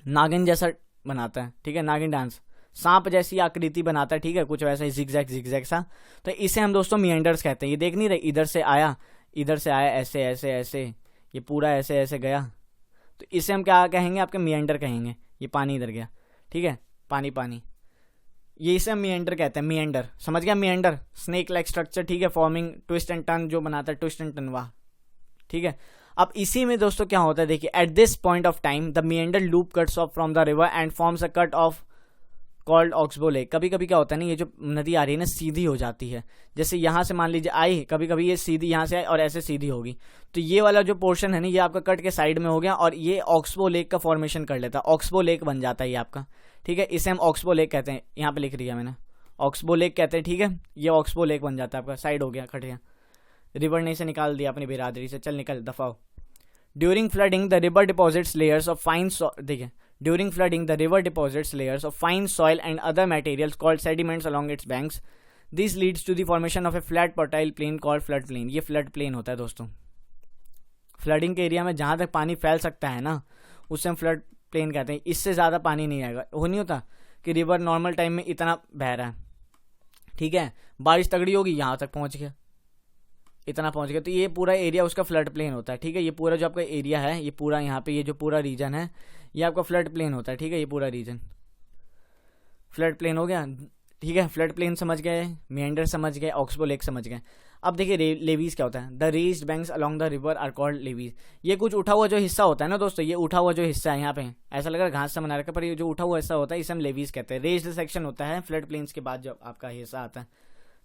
नागिन जैसा बनाता है, ठीक है, नागिन डांस, सांप जैसी आकृति बनाता है, ठीक है, कुछ वैसा ही जिगजैग सा। तो इसे हम दोस्तों मिएंडर्स कहते हैं। ये देख नहीं रहे, इधर से आया, इधर से आया, ऐसे ऐसे ऐसे, ये पूरा ऐसे ऐसे गया, तो इसे हम क्या कहेंगे, आपके मिएंडर कहेंगे। ये पानी इधर गया, ठीक है, पानी पानी, ये इसे हम मिएंडर कहते हैं, मिएंडर, समझ गया, मिएंडर स्नेक लाइक स्ट्रक्चर, ठीक है, फॉर्मिंग ट्विस्ट एंड टर्न जो बनाता है, ट्विस्ट एंड टर्न, वाह, ठीक है। अब इसी में दोस्तों क्या होता है, देखिए, at this point of time the meander loop cuts off from the river and forms a cut off called oxbow lake. कभी कभी क्या होता है ना, ये जो नदी आ रही है ना सीधी हो जाती है, जैसे यहाँ से मान लीजिए आई, कभी कभी ये सीधी यहाँ से आई और ऐसे सीधी होगी, तो ये वाला जो पोर्शन है ना, ये आपका कट के साइड में हो गया और ये ऑक्सबो लेक का फॉर्मेशन कर लेता है, ऑक्सबो लेक बन जाता है ये आपका, ठीक है। इसे हम ऑक्सबो लेक कहते हैं, यहाँ पे लिख दिया मैंने, ऑक्सबो लेक कहते हैं, ठीक है। ये ऑक्सबो लेक बन जाता है आपका, साइड हो गया, कट गया, रिवर ने इसे निकाल दिया अपनी बिरादरी से, चल निकल, दफाओ। During flooding the river deposits layers of fine, देखिए, during flooding the river deposits layers of fine soil and other materials called sediments along its banks. This leads to the formation of a flat fertile plain called flood plain. ये flood plain होता है दोस्तों, flooding के area में जहां तक पानी फैल सकता है ना, उससे हम फ्लड प्लेन कहते हैं। इससे ज्यादा पानी नहीं आएगा, वो नहीं होता कि रिवर नॉर्मल टाइम में इतना बह रहा है, ठीक है, बारिश तगड़ी होगी, यहां तक पहुंच गया, इतना पहुंच गया तो ये पूरा एरिया उसका फ्लड प्लेन होता है, ठीक है। ये पूरा जो आपका एरिया है, ये पूरा यहाँ पे ये जो पूरा रीजन है ये आपका फ्लड प्लेन होता है, ठीक है। ये पूरा रीजन फ्लड प्लेन हो गया, ठीक है। फ्लड प्लेन समझ गए, मेंडर समझ गए, ऑक्सबो लेक समझ गए। अब देखिए लेवीज क्या होता है। The raised banks along the river are called levees. ये कुछ उठा हुआ जो हिस्सा होता है ना दोस्तों, ये उठा हुआ जो हिस्सा है यहाँ पे ऐसा लग रहा है घास से बना रखा है, पर ये जो उठा हुआ हिस्सा होता है इसे हम लेवीज कहते हैं। रेज्ड सेक्शन होता है फ्लड प्लेन्स के बाद जो आपका हिस्सा आता है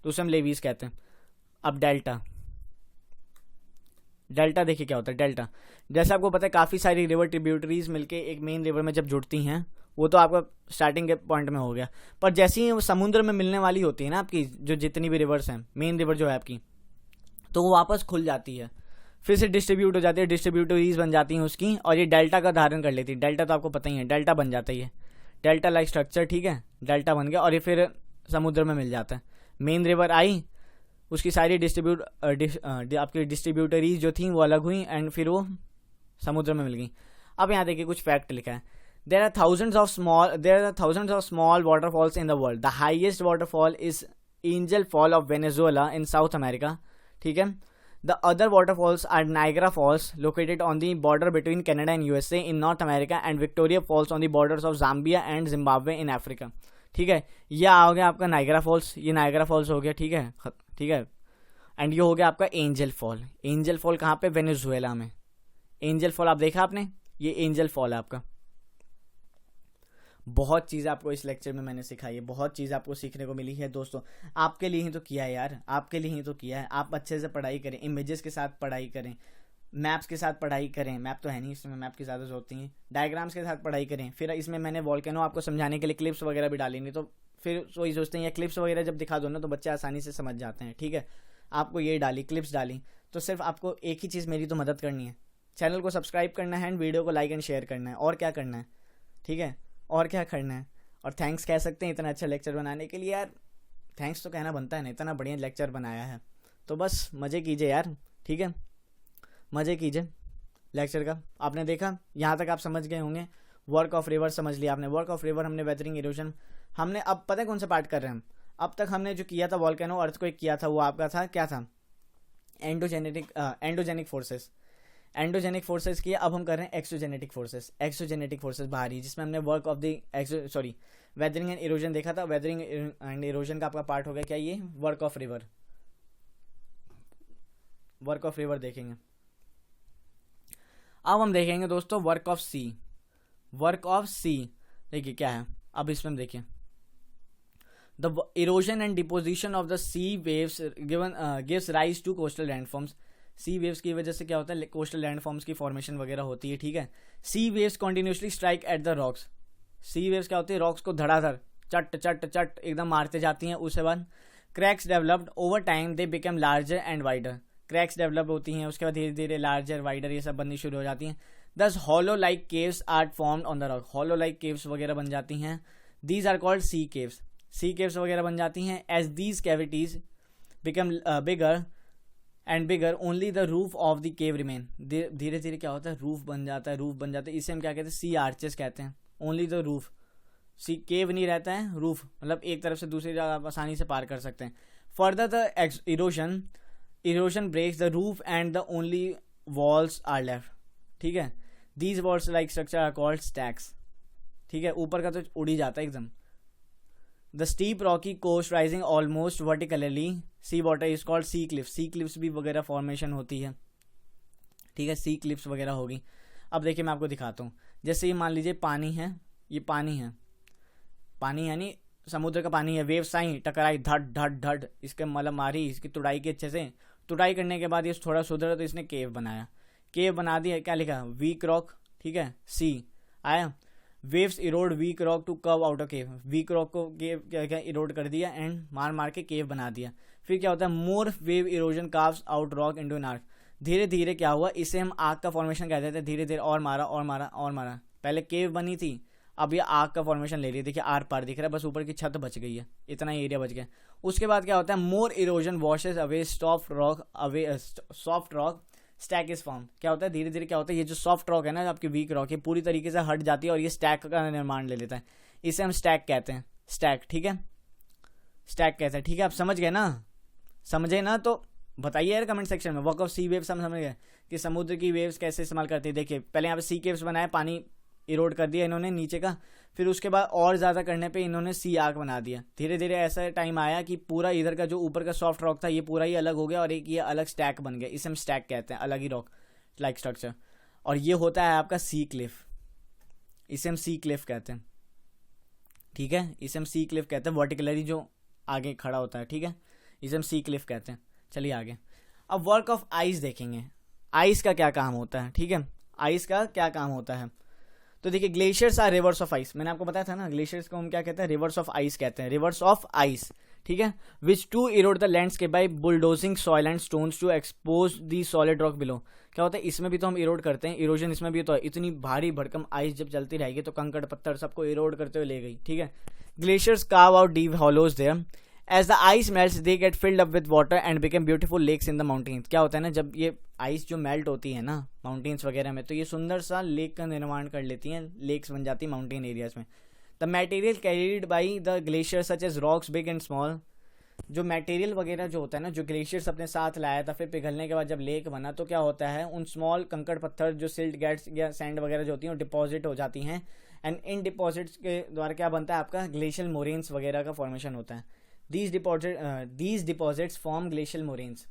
तो उसे हम लेवीज कहते हैं। अब डेल्टा, डेल्टा देखिए क्या होता है। डेल्टा जैसे आपको पता है काफ़ी सारी रिवर ट्रिब्यूटरीज मिलके एक मेन रिवर में जब जुड़ती हैं, वो तो आपका स्टार्टिंग के पॉइंट में हो गया, पर जैसे ही वो समुद्र में मिलने वाली होती है ना आपकी जो जितनी भी रिवर्स हैं, मेन रिवर जो है आपकी, तो वो वापस खुल जाती है, फिर से डिस्ट्रीब्यूट हो जाती है, डिस्ट्रीब्यूटरीज बन जाती हैं उसकी, और ये डेल्टा का धारण कर लेती है। डेल्टा तो आपको पता ही है, डेल्टा बन जाता है ये डेल्टा लाइक स्ट्रक्चर, ठीक है। डेल्टा बन गया और ये फिर समुद्र में मिल जाता है। मेन रिवर आई, उसकी सारी आपकी डिस्ट्रीब्यूटरीज जो थी वो अलग हुई एंड फिर वो समुद्र में मिल गई। अब यहाँ देखिए कुछ फैक्ट लिखा है। there are thousands of small waterfalls in the world. The highest waterfall is Angel Fall of Venezuela in South America, ठीक है। The other waterfalls are Niagara Falls located on the border between Canada and USA in North America and Victoria Falls on the borders of Zambia and Zimbabwe in Africa, ठीक है। ये आ गया आपका Niagara false, ये Niagara false हो गया, ठीक है, ठीक है। एंड ये हो गया आपका एंजल फॉल। एंजल फॉल कहाँ पे? वेनेजुएला में। एंजल फॉल आप देखा आपने, ये एंजल फॉल है आपका। बहुत चीज़ आपको इस लेक्चर में मैंने सिखाई है, बहुत चीज़ आपको सीखने को मिली है दोस्तों। आपके लिए ही तो किया है यार, आपके लिए ही तो किया है। आप अच्छे से पढ़ाई करें, इमेजेस के साथ पढ़ाई करें, मैप्स के साथ पढ़ाई करें। मैप तो है नहीं इसमें, मैप की ज़्यादा जरूरत नहीं है। डायग्राम्स के साथ पढ़ाई करें। फिर इसमें मैंने वॉल्केनो आपको समझाने के लिए क्लिप्स वगैरह भी डाली, नहीं तो फिर वही सोचते हैं या क्लिप्स वगैरह जब दिखा दो ना तो बच्चे आसानी से समझ जाते हैं, ठीक है। आपको ये डाली, क्लिप्स डाली, तो सिर्फ आपको एक ही चीज़ मेरी तो मदद करनी है, चैनल को सब्सक्राइब करना है एंड वीडियो को लाइक एंड शेयर करना है, और क्या करना है, ठीक है, और क्या करना है। और थैंक्स कह सकते हैं इतना अच्छा लेक्चर बनाने के लिए यार, थैंक्स तो कहना बनता है ना, इतना बढ़िया लेक्चर बनाया है तो बस मज़े कीजिए यार, ठीक है, मज़े कीजिए लेक्चर का। आपने देखा यहाँ तक आप समझ गए होंगे। वर्क ऑफ रिवर समझ लिया आपने, वर्क ऑफ रिवर हमने, वेदरिंग इरोजन हमने। अब पता है कौन सा पार्ट कर रहे हैं हम। अब तक हमने जो किया था वॉल्केनो अर्थक्वेक किया था, वो आपका था क्या था, एंडोजेनिक फोर्सेस, एंडोजेनिक फोर्सेस किया। अब हम कर रहे हैं एक्सोजेनेटिक फोर्सेस, एक्सोजेनेटिक फोर्सेस बाहरी, जिसमें हमने work of the weathering and erosion देखा था। वेदरिंग एंड इरोजन का आपका पार्ट हो गया क्या, ये work of river, work of river देखेंगे। अब हम देखेंगे दोस्तों work of sea, work of sea देखिए क्या है। अब इसमें देखिए the erosion and deposition of the sea waves gives rise to coastal landforms. Sea waves की वजह से क्या होता है, कोस्टल लैंडफॉर्म्स की फॉर्मेशन वगैरह होती है, ठीक है। Sea waves continuously strike at the rocks. Sea waves क्या होती है, रॉक्स को धड़ाधड़ चट चट चट एकदम मारते जाती हैं। उसके बाद cracks developed over time, they become larger and wider. Cracks develop होती हैं, उसके बाद धीरे धीरे लार्जर वाइडर ये सब बननी शुरू हो जाती हैं। These hollow like caves are formed on the rock. Hollow like caves वगैरह बन जाती हैं। These are called sea caves. Sea caves वगैरह बन जाती हैं। As these cavities become bigger and bigger only the roof of the cave remain. धीरे धीरे क्या होता है, रूफ बन जाता है, रूफ बन जाता है। इसे हम क्या कहते हैं, सी आर्चेस कहते हैं। ओनली द रूफ, सी केव नहीं रहता है, रूफ मतलब एक तरफ से दूसरी जगह आप आसानी से पार कर सकते हैं। Further the erosion breaks the roof and the only walls are left, ठीक है। These walls like structure are called stacks, ठीक है। ऊपर का तो उड़ ही जाता है एकदम। The steep rocky coast rising almost vertically sea water is called sea cliffs. Sea cliffs भी वगैरह फॉर्मेशन होती है, ठीक है, सी क्लिफ्स वगैरह होगी। अब देखिए मैं आपको दिखाता हूँ। जैसे ये मान लीजिए पानी है, ये पानी है, पानी यानी समुद्र का पानी है। वेव्स आई, टकराई, धड़ धड़ धड़, इसके मतलब मारी, इसकी तुड़ाई की अच्छे से। तुड़ाई करने के बाद ये थोड़ा सुधरा तो इसने केव बनाया, केव बना दिया। क्या लिखा, वीक रॉक, ठीक है, सी आया। Waves erode weak rock to carve out of cave. Weak rock को केव क्या इरोड कर दिया एंड मार मार के केव बना दिया। फिर क्या होता है, more wave erosion carves out rock into an arch. धीरे धीरे क्या हुआ, इसे हम आग का फॉर्मेशन कहते थे। धीरे धीरे और मारा और मारा और मारा। पहले केव बनी थी, अब ये आग का फॉर्मेशन ले रही है। देखिए आर पार दिख रहा है, बस ऊपर की छत बच गई है, इतना ही एरिया बच गया। उसके बाद क्या होता है, more erosion washes away soft rock stack is form. क्या होता है, धीरे धीरे क्या होता है, ये जो सॉफ्ट रॉक है ना, आपकी वीक रॉक है, पूरी तरीके से हट जाती है और ये स्टैक का निर्माण ले लेता है। इसे हम स्टैक कहते हैं, स्टैक, ठीक है, स्टैक कहते हैं, ठीक है। आप समझ गए ना, समझे ना तो बताइए यार कमेंट सेक्शन में। वर्क ऑफ सी वेव्स हम समझ गए कि समुद्र की वेव्स कैसे इस्तेमाल करती है। देखिए पहले यहाँ पे सी केव्स बनाए, पानी इरोड कर दिया इन्होंने नीचे का, फिर उसके बाद और ज़्यादा करने पे इन्होंने सी आर्क बना दिया। धीरे धीरे ऐसा टाइम आया कि पूरा इधर का जो ऊपर का सॉफ्ट रॉक था ये पूरा ही अलग हो गया और एक ये अलग स्टैक बन गया, इसे हम स्टैक कहते हैं, अलग ही रॉक लाइक स्ट्रक्चर। और ये होता है आपका सी क्लिफ, इसे हम सी क्लिफ कहते हैं, ठीक है, इसे हम सी क्लिफ कहते हैं, वर्टिकलरी जो आगे खड़ा होता है, ठीक है, इसे हम सी क्लिफ कहते हैं। चलिए आगे, अब वर्क ऑफ आइस देखेंगे, आइस का क्या काम होता है, ठीक है, आइस का क्या काम होता है। तो देखिए glaciers are rivers of ice, मैंने आपको बताया था ना, ग्लेशियर्स को हम क्या कहते हैं, रिवर्स ऑफ आइस कहते हैं, रिवर्स ऑफ आइस, ठीक है, which to erode the landscape by bulldozing soil and stones to expose the solid rock below. क्या होता है, इसमें भी तो हम इरोड करते हैं, इरोजन इसमें भी तो है, इतनी भारी भरकम आइस जब चलती रहेगी तो कंकड़ पत्थर सबको इरोड करते हुए ले गई, ठीक है। Glaciers carve out deep hollows there, as the ice melts they get filled up with water and become beautiful lakes in the mountains. क्या होता है ना, जब ये आइस जो मेल्ट होती है ना माउंटेन्स वगैरह में, तो ये सुंदर सा लेक का निर्माण कर लेती हैं, लेक्स बन जाती है माउंटेन एरियाज में। The material carried by the glacier such as rocks big and small, जो मटेरियल वगैरह जो होता है ना, जो ग्लेशियर्स अपने साथ लाया था, फिर पिघलने के बाद जब लेक बना तो क्या होता है, उन स्मॉल कंकड़ पत्थर जो सिल्ट गैट्स या सैंड वगैरह जो होती हैं वो डिपॉजिट हो जाती हैं, एंड इन डिपॉजिट्स के द्वारा क्या बनता है आपका ग्लेशियल मोरेन्स वगैरह का फॉर्मेशन होता है। These deposits form glacial moraines।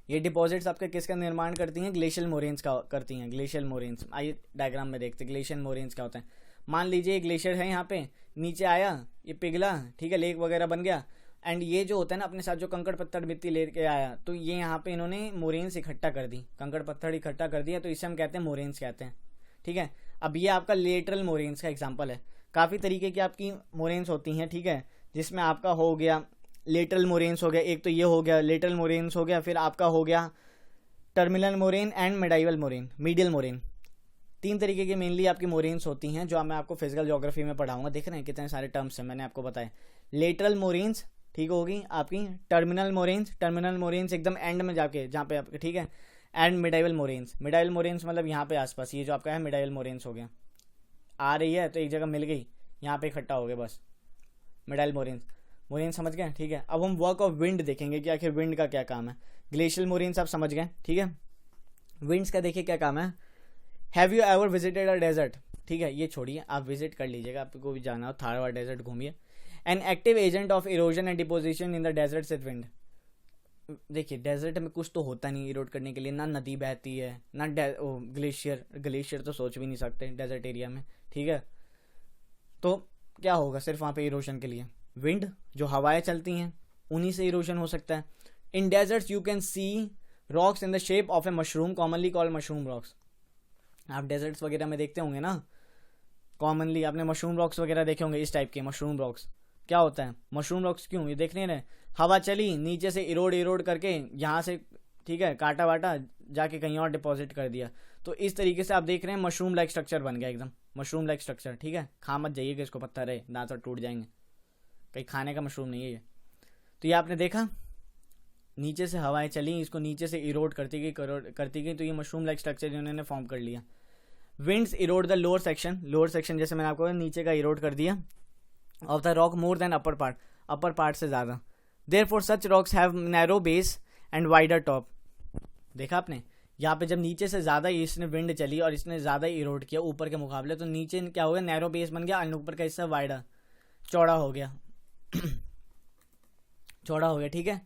ये डिपॉजिट्स आपके किसका निर्माण करती हैं, ग्लेशियल मोरेन्स का करती हैं, ग्लेशियल मोरेन्स। आइए डायग्राम में देखते हैं ग्लेशियल मोरेन्स क्या होता है। मान लीजिए ग्लेशियर है यहाँ पे, नीचे आया, ये पिघला, ठीक है, लेक वगैरह बन गया, एंड ये जो होता है ना अपने साथ जो कंकड़ पत्थर मिट्टी लेके आया, तो ये यहाँ पे इन्होंने मोरेन्स इकट्ठा कर दी, कंकड़ पत्थर इकट्ठा कर दिया, तो इसे हम कहते हैं मोरेन्स कहते हैं, ठीक है। अब ये आपका लेटरल मोरेन्स का एग्जाम्पल है। काफ़ी तरीके की आपकी मोरेन्स होती हैं, ठीक है, जिसमें आपका हो गया लेटरल मोरेन्स हो गया, एक तो ये हो गया लेटरल मोरेन्स हो गया, फिर आपका हो गया terminal moraine and medial moraine, medial moraine. तीन तरीके की मेनली आपकी मोरेन्स होती हैं जो मैं आपको फिजिकल ज्योग्राफी में पढ़ाऊंगा। देख रहे हैं कितने सारे टर्म्स हैं, मैंने आपको बताया। लेटरल मोरेन्स ठीक होगी आपकी, टर्मिनल मोरेन्स एकदम एंड में जाके जहाँ पे आपके, ठीक है, एंड मिडाइवल मोरेन्स मतलब यहाँ पे आसपास, ये जो आपका है मिडाइवल मोरेन्स हो गया, आ रही है तो एक जगह मिल गई, यहाँ पे इकट्ठा हो गया, बस मिडाइल मोरेन्स समझ गए, ठीक है। अब हम वर्क ऑफ विंड देखेंगे कि आखिर विंड का क्या काम है। ग्लेशियल मोरेन्स आप समझ गए, ठीक है। विंड्स का देखिए क्या काम है। Have you ever visited a desert, ठीक है, ये छोड़िए, आप विजिट कर लीजिएगा, आपको भी जाना हो थारवा डेजर्ट घूमिए। An active agent of erosion and deposition in the desert is wind. देखिए डेजर्ट में कुछ तो होता नहीं इरोड करने के लिए, ना नदी बहती है ना ग्लेशियर तो सोच भी नहीं सकते डेजर्ट एरिया में, ठीक है। तो क्या होगा सिर्फ वहाँ पे इरोजन के लिए, विंड जो हवाएं चलती हैं उन्हीं से इरोजन हो सकता है। इन desserts you can see rocks in the shape of A mushroom commonly called mushroom rocks. आप डेजर्ट्स वगैरह में देखते होंगे ना, कॉमनली आपने मशरूम रॉक्स वगैरह देखे होंगे, इस टाइप के मशरूम रॉक्स। क्या होता है मशरूम रॉक्स, क्यों, ये देख नहीं रहे, हवा चली नीचे से इरोड करके यहाँ से, ठीक है, काटा वाटा जाके कहीं और डिपॉजिट कर दिया, तो इस तरीके से आप देख रहे हैं मशरूम लाइक स्ट्रक्चर बन गया, एकदम मशरूम लाइक स्ट्रक्चर, ठीक है। खा मत जाइएगा इसको, पत्थर है, दांत और टूट जाएंगे, कहीं खाने का मशरूम नहीं है ये। तो ये आपने देखा, नीचे से हवाएं चली, इसको नीचे से इरोड करती गई, तो ये मशरूम लाइक स्ट्रक्चर इन्होंने फॉर्म कर लिया। Winds Erode the lower section जैसे मैंने आपको नीचे का इरोड कर दिया, of the rock more than upper part से ज़्यादा। Therefore such rocks have narrow base and wider top. देखा आपने, यहाँ पे जब नीचे से ज़्यादा इसने विंड चली और इसने ज़्यादा इरोड किया ऊपर के मुकाबले, तो नीचे क्या हो गया, नैरो बेस बन गया, और ऊपर का हिस्सा वाइडर चौड़ा हो गया ठीक है।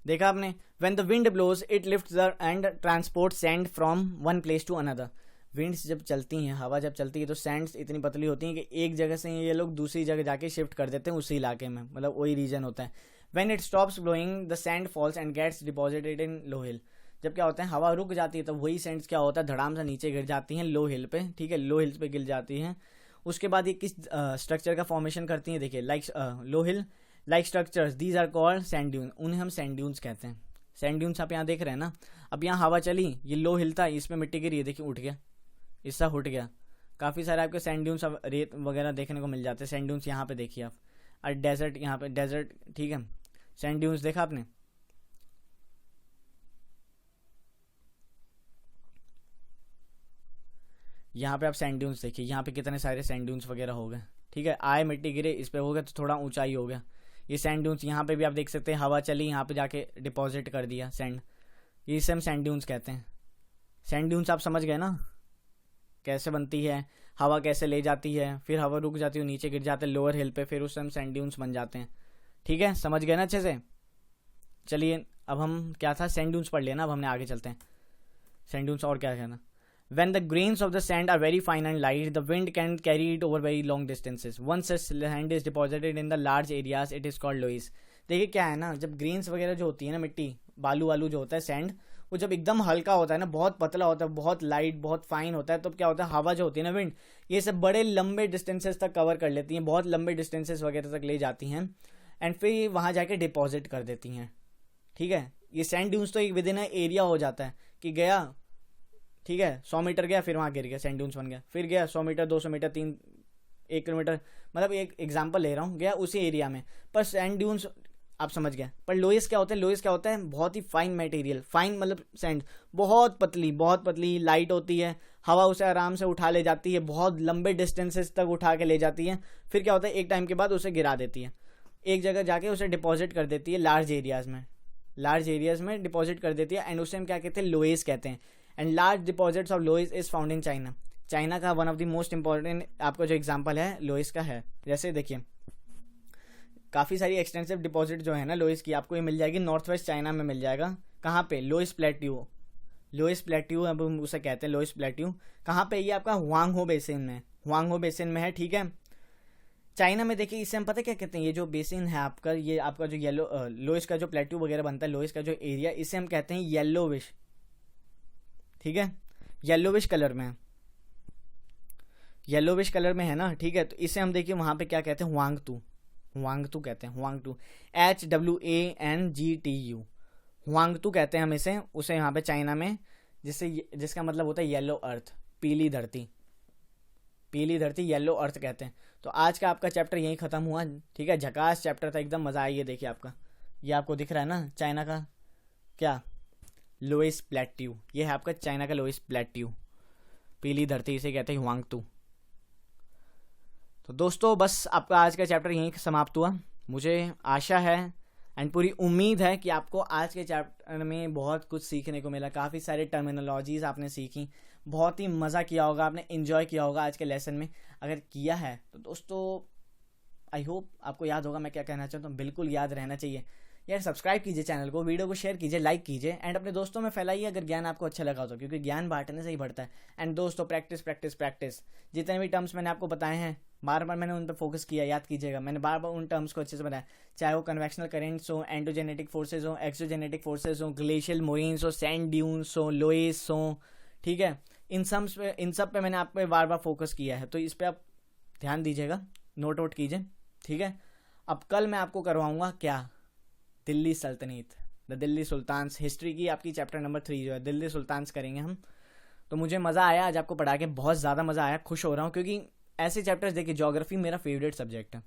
देखा आपने, when the wind blows it lifts the and transport sand from one place to another. Winds जब चलती हैं, हवा जब चलती है, तो सैंड्स इतनी पतली होती हैं कि एक जगह से ये लोग दूसरी जगह जाके शिफ्ट कर देते हैं उसी इलाके में, मतलब वही रीजन होता है। When it stops blowing the sand falls and gets deposited in low hill. जब क्या होता है, हवा रुक जाती है तो वही सैंड्स क्या होता है, धड़ाम से नीचे गिर जाती हैं लो हिल पे, ठीक है, लो हिल्स पे गिर जाती हैं। उसके बाद ये किस स्ट्रक्चर का फॉर्मेशन करती हैं, देखिए, like low hill like structures, these are called sand dune, उन्हें हम सैंड ड्यून्स कहते हैं। सैंड ड्यून्स आप यहाँ देख रहे हैं ना, अब यहाँ हवा चली, ये लो हिल था, इसमें मिट्टी गिरी, देखिए उठ गया, हिस्सा उठ गया। काफ़ी सारे आपके सैंड ड्यून्स, अब रेत वगैरह देखने को मिल जाते हैं। सैंड ड्यून्स यहाँ पे देखिए आप, और डेजर्ट यहाँ पे, डेजर्ट, ठीक है, सैंड ड्यून्स देखा आपने। यहाँ पे आप सैंड ड्यून्स देखिए, यहाँ पे कितने सारे सैंड ड्यून्स वगैरह हो गए, ठीक है। आए मिट्टी गिरे, इस पे हो गया तो थोड़ा ऊंचाई हो गया, ये सैंड ड्यून्स, यहाँ पे भी आप देख सकते हैं हवा चली, यहाँ पे जाके डिपॉजिट कर दिया सैंड, ये इसे हम सैंड ड्यून्स कहते हैं। सैंड ड्यून्स आप समझ गए ना कैसे बनती है, हवा कैसे ले जाती है, फिर हवा रुक जाती है, नीचे गिर जाते हैं लोअर हिल पे, फिर उससे हम सैंड ड्यून्स बन जाते हैं। ठीक है, समझ गए ना अच्छे से। चलिए अब हम क्या था, सैंड ड्यून्स पढ़ लिया ना, अब हमने आगे चलते हैं। सैंड ड्यून्स और क्या कहना। When the grains of the sand are very fine and light, the wind can carry it over very long distances. Once such sand is deposited in the large areas, it is called loess. देखिए क्या है ना, जब grains वगैरह जो होती है ना, मिट्टी बालू वालू जो होता है सैंड, वो जब एकदम हल्का होता है ना, बहुत पतला होता है, बहुत लाइट, बहुत फाइन होता है, तो क्या होता है, हवा जो होती है ना, विंड, ये सब बड़े लंबे डिस्टेंसेस तक कवर कर लेती हैं, बहुत लंबे डिस्टेंसेस वगैरह तक ले जाती हैं, एंड फिर वहाँ जाके डिपॉजिट कर देती हैं। ठीक है, ये सैंड ड्यून्स तो एक विद इन एरिया हो जाता है कि गया, ठीक है, 100 मीटर गया, फिर वहाँ गिर गया, सैंड ड्यून्स बन गया, फिर गया 100 मीटर, 200 मीटर, 1 किलोमीटर, मतलब एक एग्जांपल ले रहा हूँ, गया उसी एरिया में। पर सैंड ड्यून्स आप समझ गए। पर लोएस क्या होता है, लोएस क्या होता है, बहुत ही फाइन मटेरियल, फाइन मतलब सैंड बहुत पतली लाइट होती है, हवा उसे आराम से उठा ले जाती है, बहुत लंबे डिस्टेंसेस तक उठा के ले जाती है, फिर क्या होता है, एक टाइम के बाद उसे गिरा देती है, एक जगह जाके उसे डिपॉजिट कर देती है, लार्ज एरियाज में डिपॉजिट कर देती है, एंड उसे हम क्या कहते हैं, लोएस कहते हैं। And large deposits of loess is found in China. China का one of the most important आपका जो एग्जांपल है लोएस का है। जैसे देखिए काफ़ी सारी एक्सटेंसिव डिपॉजिट जो है ना लोएस की, आपको ये मिल जाएगी नॉर्थ वेस्ट चाइना में मिल जाएगा। कहाँ पे, लोएस प्लेट्यू अब हम उसे कहते हैं लोएस प्लेट्यू। कहाँ पे, ये आपका हुआंगहो बेसिन में है। ठीक है, चाइना में देखिए, इसे हम पता क्या कहते हैं, ये जो बेसिन है आपका, ये आपका जो लोएस का जो प्लेट्यू वगैरह बनता है, लोएस का जो एरिया, इसे हम कहते हैं येलोविश। ठीक है, येलोविश कलर में है ना। ठीक है, तो इसे हम देखिए वहां पे क्या कहते हैं, हुआंगतू कहते हैं, हुआंगतू, HWANGTU, हुआंगतू कहते हैं हम इसे, उसे यहाँ पे चाइना में, जिसका मतलब होता है येलो अर्थ, पीली धरती येलो अर्थ कहते हैं। तो आज का आपका चैप्टर यहीं खत्म हुआ। ठीक है, झकास चैप्टर था, एकदम मजा आई है। देखिए आपका ये आपको दिख रहा है ना, चाइना का क्या, लोएस प्लेट्यू, ये है आपका चाइना का लोएस प्लेट्यू, पीली धरती इसे कहते हैं हुआंगतू। तो दोस्तों बस आपका आज का चैप्टर यहीं समाप्त हुआ। मुझे आशा है एंड पूरी उम्मीद है कि आपको आज के चैप्टर में बहुत कुछ सीखने को मिला, काफ़ी सारे टर्मिनोलॉजीज आपने सीखी, बहुत ही मज़ा किया होगा, आपने एंजॉय किया होगा आज के लेसन में। अगर किया है तो दोस्तों आई होप आपको याद होगा मैं क्या कहना चाहता हूँ, बिल्कुल याद रहना चाहिए यार। सब्सक्राइब कीजिए चैनल को, वीडियो को शेयर कीजिए, लाइक कीजिए, एंड अपने दोस्तों में फैलाइए अगर ज्ञान आपको अच्छा लगा तो, क्योंकि ज्ञान बांटने से ही बढ़ता है। एंड दोस्तों प्रैक्टिस, जितने भी टर्म्स मैंने आपको बताए हैं, बार बार मैंने उन पर फोकस किया, याद कीजिएगा, मैंने बार बार उन टर्म्स को अच्छे से बताया, चाहे वो कन्वेक्शनल करेंट्स हो, एंडोजेनेटिक फोर्सेज हो, एक्सोजेनेटिक फोर्सेज हो, ग्लेशियल मोरेन्स हो, सैंड ड्यून्स हो, लोएस हो। ठीक है, इन सब पे मैंने आप पे बार बार फोकस किया है, तो इस पर आप ध्यान दीजिएगा, नोट आउट कीजिए। ठीक है, अब कल मैं आपको करवाऊंगा क्या, दिल्ली सल्तनत, द दिल्ली सुल्तान्स, हिस्ट्री की आपकी चैप्टर नंबर 3 जो है दिल्ली सुल्तान्स करेंगे हम। तो मुझे मज़ा आया आज आपको पढ़ा के, बहुत ज़्यादा मज़ा आया, खुश हो रहा हूँ, क्योंकि ऐसे चैप्टर्स देखिए, ज्योग्राफी मेरा फेवरेट सब्जेक्ट है,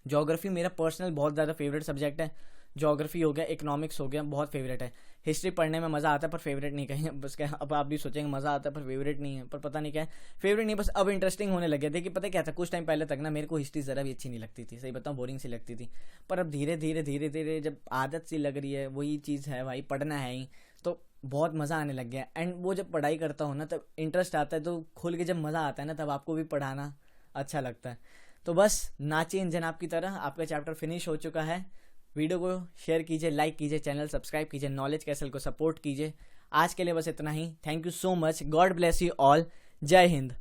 ज्योग्राफी मेरा पर्सनल बहुत ज़्यादा फेवरेट सब्जेक्ट है। ज्योग्राफी हो गया, इकोनॉमिक्स हो गया, बहुत फेवरेट है। हिस्ट्री पढ़ने में मज़ा आता है पर फेवरेट नहीं कहीं, बस क्या अब आप भी सोचेंगे मज़ा आता है पर फेवरेट नहीं है, पर पता नहीं क्या है, फेवरेट नहीं, बस अब इंटरेस्टिंग होने लगे थे। कि पता क्या था, कुछ टाइम पहले तक ना मेरे को हिस्ट्री ज़रा भी अच्छी नहीं लगती थी, सही बताऊँ, बोरिंग सी लगती थी। पर अब धीरे धीरे जब आदत सी लग रही है, वही चीज़ है भाई, पढ़ना है ही, तो बहुत मज़ा आने लग गया। एंड वो जब पढ़ाई करता हूँ ना, तब इंटरेस्ट आता है, तो खुल के जब मज़ा आता है ना, तब आपको भी पढ़ाना अच्छा लगता है। तो बस नाचिए इन जनाब की तरह, आपका चैप्टर फिनिश हो चुका है। वीडियो को शेयर कीजिए, लाइक कीजिए, चैनल सब्सक्राइब कीजिए, नॉलेज कैसल को सपोर्ट कीजिए। आज के लिए बस इतना ही। Thank you so much, god bless you all, जय हिंद।